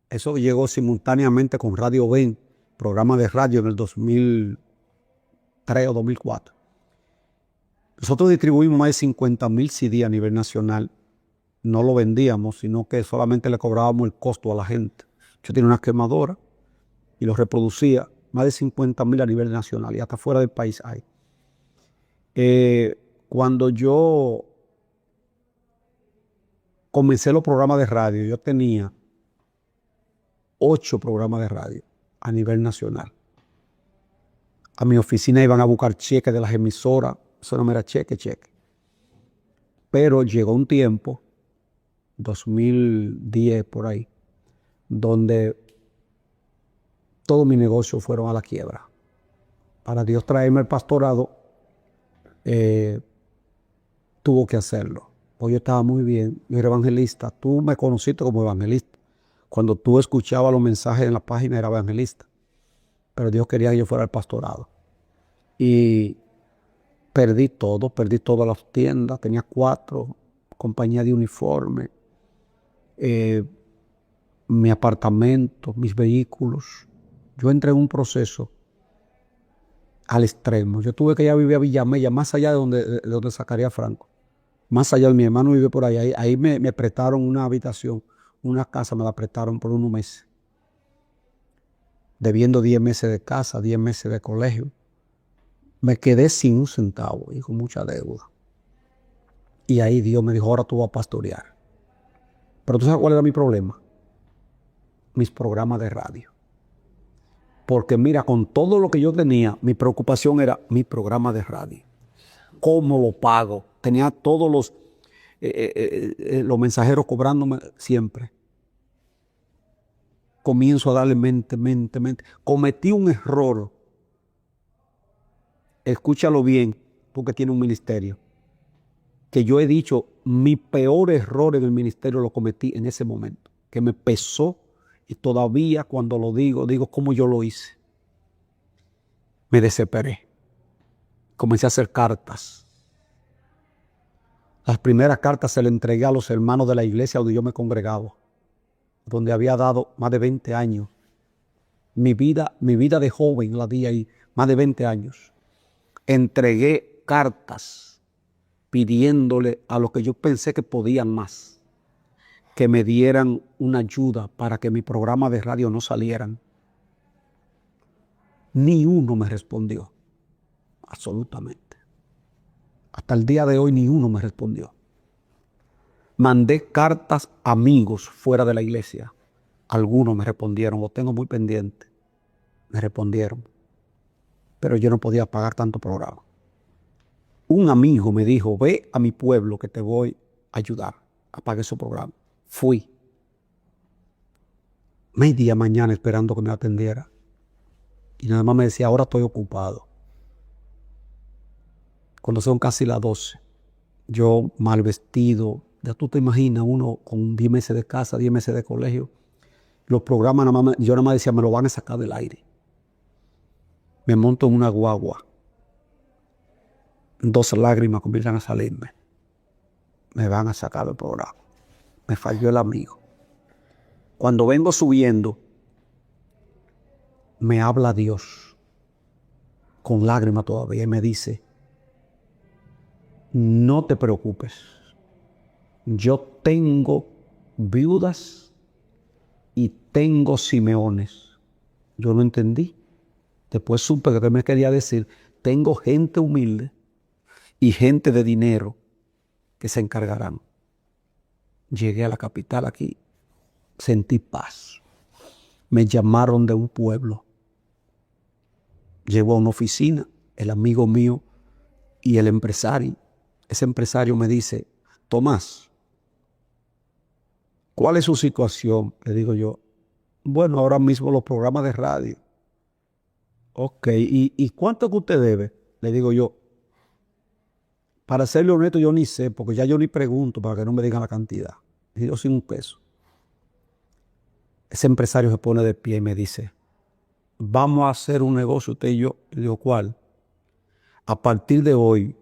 Eso llegó simultáneamente con Radio Ben, programa de radio en el 2003 o 2004. Nosotros distribuimos más de 50,000 CD a nivel nacional. No lo vendíamos, sino que solamente le cobrábamos el costo a la gente. Yo tenía una quemadora y lo reproducía. Más de 50,000 a nivel nacional y hasta fuera del país hay. Cuando yo comencé los programas de radio, yo tenía 8 programas de radio a nivel nacional. A mi oficina iban a buscar cheques de las emisoras. Eso no me era cheque. Pero llegó un tiempo, 2010 por ahí, donde todos mis negocios fueron a la quiebra. Para Dios traerme el pastorado, tuvo que hacerlo. Pues yo estaba muy bien, yo era evangelista. Tú me conociste como evangelista. Cuando tú escuchabas los mensajes en la página era evangelista. Pero Dios quería que yo fuera al pastorado. Y perdí todas las tiendas. Tenía 4 compañías de uniforme, mi apartamento, mis vehículos. Yo entré en un proceso al extremo. Yo tuve que ir a vivir a Villamella, más allá de donde Zacarías Franco. Más allá de mi hermano vive por ahí. Ahí me prestaron una habitación, una casa me la prestaron por unos meses. Debiendo 10 meses de casa, 10 meses de colegio. Me quedé sin un centavo y con mucha deuda. Y ahí Dios me dijo, ahora tú vas a pastorear. Pero ¿tú sabes cuál era mi problema? Mis programas de radio. Porque mira, con todo lo que yo tenía, mi preocupación era mi programa de radio. ¿Cómo lo pago? Tenía todos los mensajeros cobrándome siempre. Comienzo a darle mente. Cometí un error. Escúchalo bien, tú que tienes un ministerio. Que yo he dicho, mi peor error en el ministerio lo cometí en ese momento. Que me pesó y todavía cuando lo digo cómo yo lo hice. Me desesperé. Comencé a hacer cartas. Las primeras cartas se le entregué a los hermanos de la iglesia donde yo me congregaba, donde había dado más de 20 años. Mi vida de joven la di ahí, más de 20 años. Entregué cartas pidiéndole a los que yo pensé que podían más, que me dieran una ayuda para que mi programa de radio no salieran. Ni uno me respondió, absolutamente. Hasta el día de hoy ni uno me respondió. Mandé cartas a amigos fuera de la iglesia. Algunos me respondieron, lo tengo muy pendiente. Me respondieron. Pero yo no podía pagar tanto programa. Un amigo me dijo, ve a mi pueblo que te voy a ayudar a pagar su programa. Fui. Media mañana esperando que me atendiera. Y nada más me decía, ahora estoy ocupado. Cuando son casi las 12, yo mal vestido, ya tú te imaginas uno con 10 meses de casa, 10 meses de colegio. Los programas, yo nada más decía, me lo van a sacar del aire. Me monto en una guagua. 2 lágrimas comienzan a salirme. Me van a sacar del programa. Me falló el amigo. Cuando vengo subiendo, me habla Dios con lágrimas todavía y me dice, no te preocupes, yo tengo viudas y tengo simeones. Yo no entendí. Después supe que me quería decir, tengo gente humilde y gente de dinero que se encargarán. Llegué a la capital aquí, sentí paz. Me llamaron de un pueblo. Llego a una oficina, el amigo mío y el empresario. Ese empresario me dice, Tomás, ¿cuál es su situación? Le digo yo, bueno, ahora mismo los programas de radio. Ok, ¿y cuánto que usted debe? Le digo yo, para serle honesto, yo ni sé, porque ya yo ni pregunto para que no me digan la cantidad. Y yo sin un peso. Ese empresario se pone de pie y me dice, vamos a hacer un negocio usted y yo. Le digo, ¿cuál? A partir de hoy,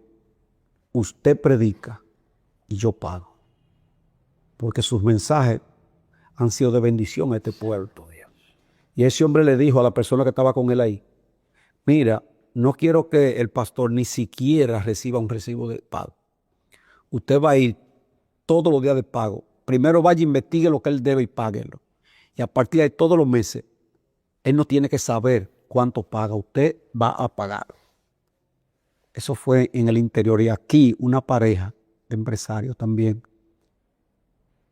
usted predica y yo pago. Porque sus mensajes han sido de bendición a este pueblo. Y ese hombre le dijo a la persona que estaba con él ahí, mira, no quiero que el pastor ni siquiera reciba un recibo de pago. Usted va a ir todos los días de pago. Primero vaya, investigue lo que él debe y páguelo. Y a partir de todos los meses, él no tiene que saber cuánto paga. Usted va a pagar. Eso fue en el interior. Y aquí una pareja de empresarios también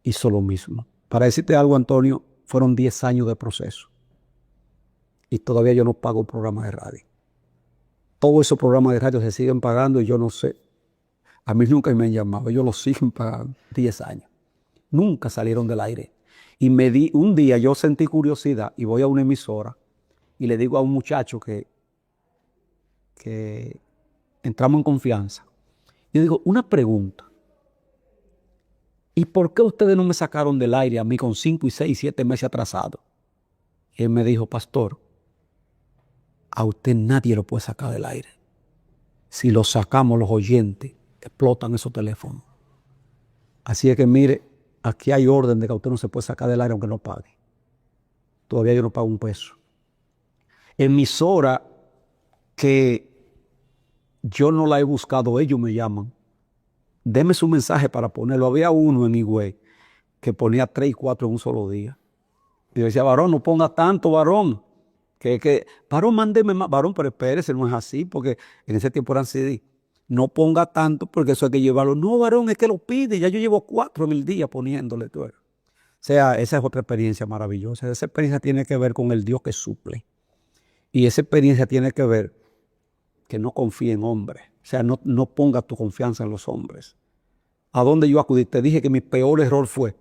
hizo lo mismo. Para decirte algo, Antonio, fueron 10 años de proceso. Y todavía yo no pago un programa de radio. Todos esos programas de radio se siguen pagando y yo no sé. A mí nunca me han llamado. Ellos lo siguen pagando 10 años. Nunca salieron del aire. Y un día yo sentí curiosidad y voy a una emisora y le digo a un muchacho que entramos en confianza. Yo digo, una pregunta. ¿Y por qué ustedes no me sacaron del aire a mí con 5 y 6 y 7 meses atrasado? Y él me dijo, pastor, a usted nadie lo puede sacar del aire. Si lo sacamos, los oyentes explotan esos teléfonos. Así es que mire, aquí hay orden de que a usted no se puede sacar del aire aunque no pague. Todavía yo no pago un peso. Emisora que yo no la he buscado, ellos me llaman. Deme su mensaje para ponerlo. Había uno en Higüey que ponía 3 y 4 en un solo día. Y yo decía, varón, no ponga tanto, varón. Varón, mándeme más. Varón, pero espérese, no es así, porque en ese tiempo eran CD. No ponga tanto porque eso hay que llevarlo. No, varón, es que lo pide. Ya yo llevo 4 en el día poniéndole todo. O sea, esa es otra experiencia maravillosa. Esa experiencia tiene que ver con el Dios que suple. Y esa experiencia tiene que ver que no confíe en hombres. O sea, no ponga tu confianza en los hombres. ¿A dónde yo acudí? Te dije que mi peor error fue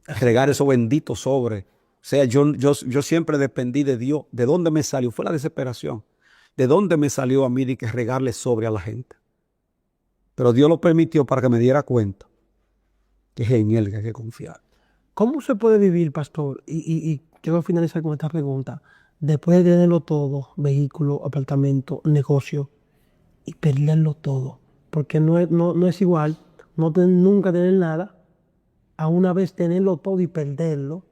regar esos benditos sobres. O sea, yo siempre dependí de Dios. ¿De dónde me salió? Fue la desesperación. ¿De dónde me salió a mí de que regarle sobre a la gente? Pero Dios lo permitió para que me diera cuenta que es en Él que hay que confiar. ¿Cómo se puede vivir, pastor? Y quiero finalizar con esta pregunta. Después de tenerlo todo, vehículo, apartamento, negocio, y perderlo todo. Porque no es igual nunca tener nada a una vez tenerlo todo y perderlo.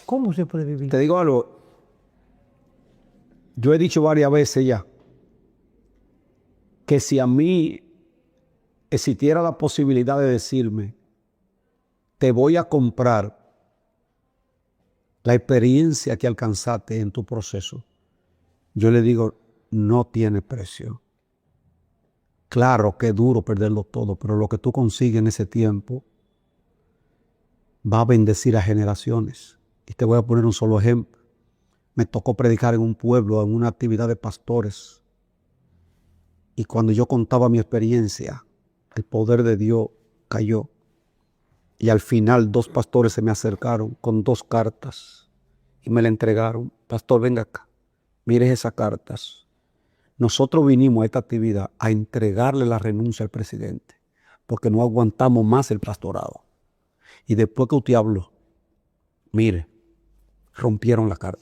¿Cómo se puede vivir? Te digo algo. Yo he dicho varias veces ya que si a mí existiera la posibilidad de decirme, te voy a comprar la experiencia que alcanzaste en tu proceso, yo le digo, no tiene precio. Claro que es duro perderlo todo, pero lo que tú consigues en ese tiempo va a bendecir a generaciones. Y te voy a poner un solo ejemplo. Me tocó predicar en un pueblo, en una actividad de pastores. Y cuando yo contaba mi experiencia, el poder de Dios cayó. Y al final 2 pastores se me acercaron con 2 cartas y me la entregaron. Pastor, venga acá, mire esas cartas. Nosotros vinimos a esta actividad a entregarle la renuncia al presidente porque no aguantamos más el pastorado. Y después que usted habló, mire, rompieron la carta.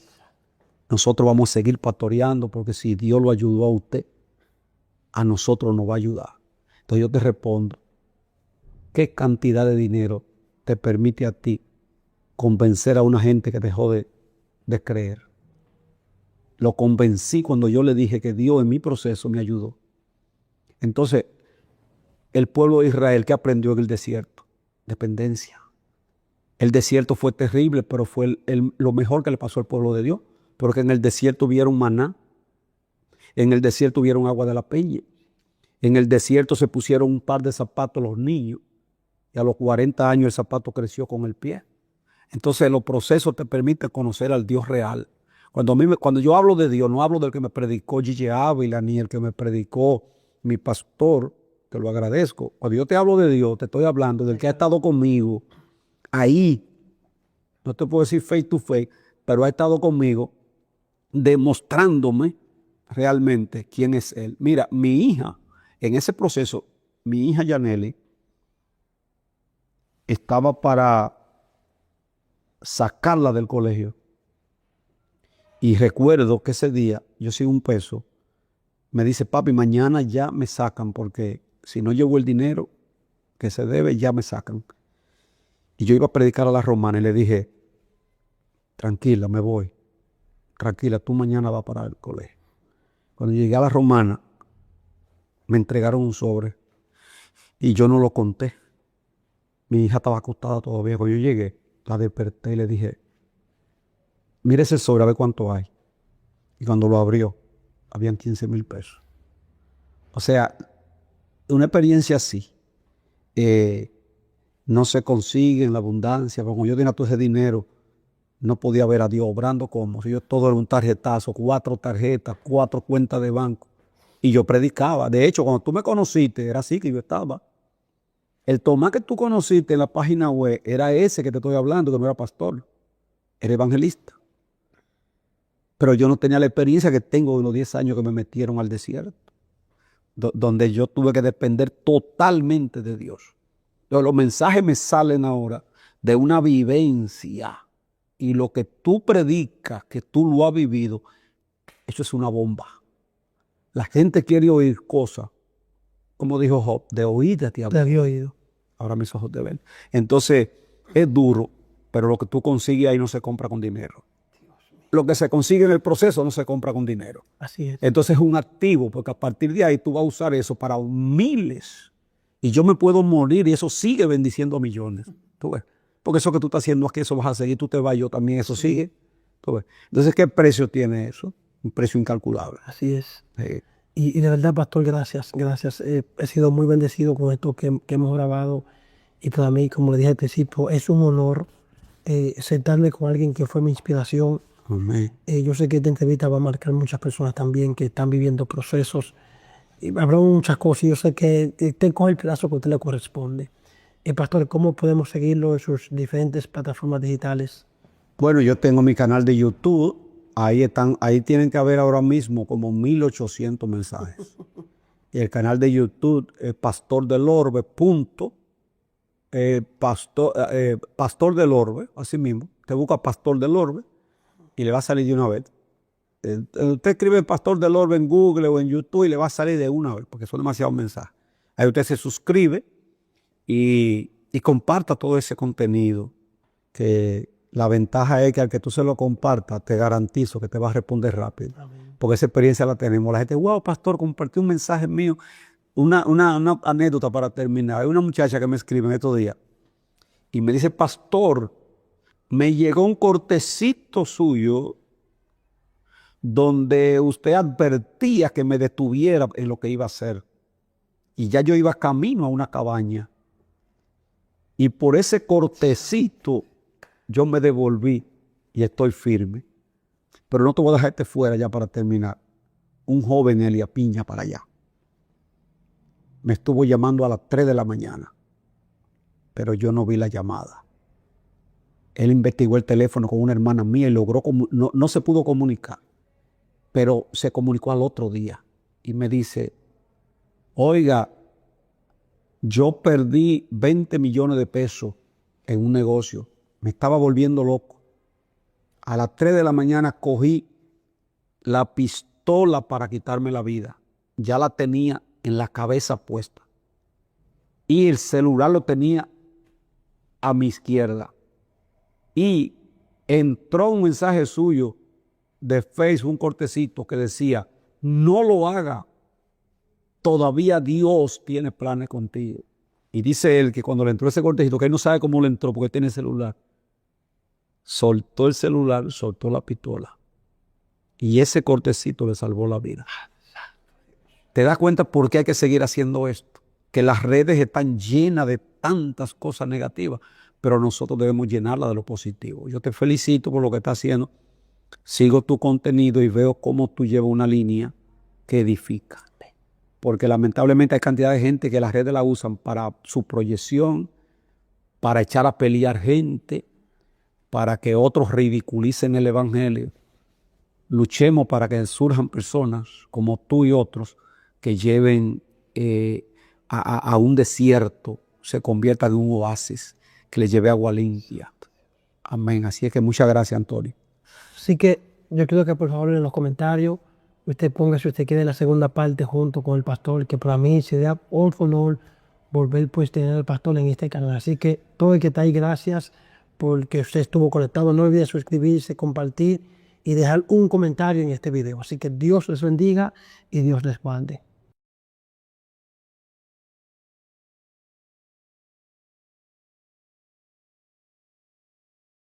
Nosotros vamos a seguir pastoreando porque si Dios lo ayudó a usted, a nosotros nos va a ayudar. Entonces yo te respondo, ¿qué cantidad de dinero te permite a ti convencer a una gente que dejó de creer? Lo convencí cuando yo le dije que Dios en mi proceso me ayudó. Entonces, el pueblo de Israel, ¿qué aprendió en el desierto? Dependencia. El desierto fue terrible, pero fue lo mejor que le pasó al pueblo de Dios. Porque en el desierto vieron maná. En el desierto vieron agua de la peña. En el desierto se pusieron un par de zapatos los niños. y a los 40 años el zapato creció con el pie. Entonces los procesos te permiten conocer al Dios real. Cuando yo hablo de Dios, no hablo del que me predicó Gigi Ávila, ni el que me predicó mi pastor, te lo agradezco. Cuando yo te hablo de Dios, te estoy hablando del que ha estado conmigo ahí. No te puedo decir face to face, pero ha estado conmigo demostrándome realmente quién es Él. Mira, mi hija, en ese proceso, mi hija Yaneli estaba para sacarla del colegio. Y recuerdo que ese día, yo sin un peso, me dice, papi, mañana ya me sacan porque si no llevo el dinero que se debe, ya me sacan. Y yo iba a predicar a la romana y le dije, tranquila, me voy. Tranquila, tú mañana vas para el colegio. Cuando llegué a la romana, me entregaron un sobre y yo no lo conté. Mi hija estaba acostada todavía. Cuando yo llegué, la desperté y le dije, mire ese sobre a ver cuánto hay. Y cuando lo abrió, habían 15,000 pesos. O sea, una experiencia así no se consigue en la abundancia. Como yo tenía todo ese dinero, no podía ver a Dios obrando como si yo todo era un tarjetazo, 4 tarjetas, 4 cuentas de banco. Y yo predicaba. De hecho, cuando tú me conociste, era así que yo estaba. El Tomás que tú conociste en la página web era ese que te estoy hablando, que no era pastor, era evangelista. Pero yo no tenía la experiencia que tengo en los 10 años que me metieron al desierto, donde yo tuve que depender totalmente de Dios. Entonces, los mensajes me salen ahora de una vivencia. Y lo que tú predicas, que tú lo has vivido, eso es una bomba. La gente quiere oír cosas, como dijo Job, de oídas te había oído. Ahora mis ojos te ven. Entonces, es duro, pero lo que tú consigues ahí no se compra con dinero. Lo que se consigue en el proceso no se compra con dinero. Así es. Entonces es un activo, porque a partir de ahí tú vas a usar eso para miles. Y yo me puedo morir y eso sigue bendiciendo millones. ¿Tú ves? Porque eso que tú estás haciendo aquí, eso vas a seguir, tú te vas, yo también, eso sigue. ¿Tú ves? Entonces, ¿qué precio tiene eso? Un precio incalculable. Así es. Sí. Y de verdad, pastor, gracias. Gracias. He sido muy bendecido con esto que hemos grabado. Y para mí, como le dije al principio, es un honor sentarme con alguien que fue mi inspiración. Amén. Yo sé que esta entrevista va a marcar muchas personas también que están viviendo procesos. Y habrá muchas cosas. Yo sé que usted coge el pedazo que a usted le corresponde. Pastor, ¿cómo podemos seguirlo en sus diferentes plataformas digitales? Bueno, yo tengo mi canal de YouTube. Ahí tienen que haber ahora mismo como 1,800 mensajes. Y el canal de YouTube es Pastor del Orbe. Pastor del Orbe, así mismo. Te busca Pastor del Orbe y le va a salir de una vez. Usted escribe Pastor del Orbe en Google o en YouTube y le va a salir de una vez porque son demasiados mensajes. Ahí usted se suscribe y comparta todo ese contenido, que la ventaja es que al que tú se lo compartas, te garantizo que te va a responder rápido. Amén. Porque esa experiencia la tenemos. La gente, wow, pastor, compartí un mensaje mío. Una anécdota para terminar. Hay una muchacha que me escribe en estos días y me dice, pastor, me llegó un cortecito suyo donde usted advertía que me detuviera en lo que iba a hacer. Y ya yo iba camino a una cabaña. Y por ese cortecito yo me devolví y estoy firme. Pero no te voy a dejarte fuera ya para terminar. Un joven Elia Piña para allá me estuvo llamando a las 3 de la mañana, pero yo no vi la llamada. Él investigó el teléfono con una hermana mía y logró, no se pudo comunicar, pero se comunicó al otro día y me dice, oiga, yo perdí 20 millones de pesos en un negocio. Me estaba volviendo loco. A las 3 de la mañana cogí la pistola para quitarme la vida. Ya la tenía en la cabeza puesta. Y el celular lo tenía a mi izquierda. Y entró un mensaje suyo de Facebook, un cortecito que decía, no lo haga. Todavía Dios tiene planes contigo. Y dice él que cuando le entró ese cortecito, que él no sabe cómo le entró porque tiene celular, soltó el celular, soltó la pistola. Y ese cortecito le salvó la vida. ¿Te das cuenta por qué hay que seguir haciendo esto? que las redes están llenas de tantas cosas negativas, pero nosotros debemos llenarlas de lo positivo. Yo te felicito por lo que estás haciendo. Sigo tu contenido y veo cómo tú llevas una línea que edifica. Porque lamentablemente hay cantidad de gente que las redes la usan para su proyección, para echar a pelear gente, para que otros ridiculicen el evangelio. Luchemos para que surjan personas como tú y otros que lleven a un desierto, se convierta en un oasis, que le lleve agua limpia. Amén. Así es que muchas gracias, Antonio. Así que yo quiero que por favor en los comentarios usted ponga si usted quiere la segunda parte junto con el pastor, que para mí sería un honor volver pues tener al pastor en este canal. Así que todo el que está ahí, gracias porque usted estuvo conectado. No olvide suscribirse, compartir y dejar un comentario en este video. Así que Dios les bendiga y Dios les guarde.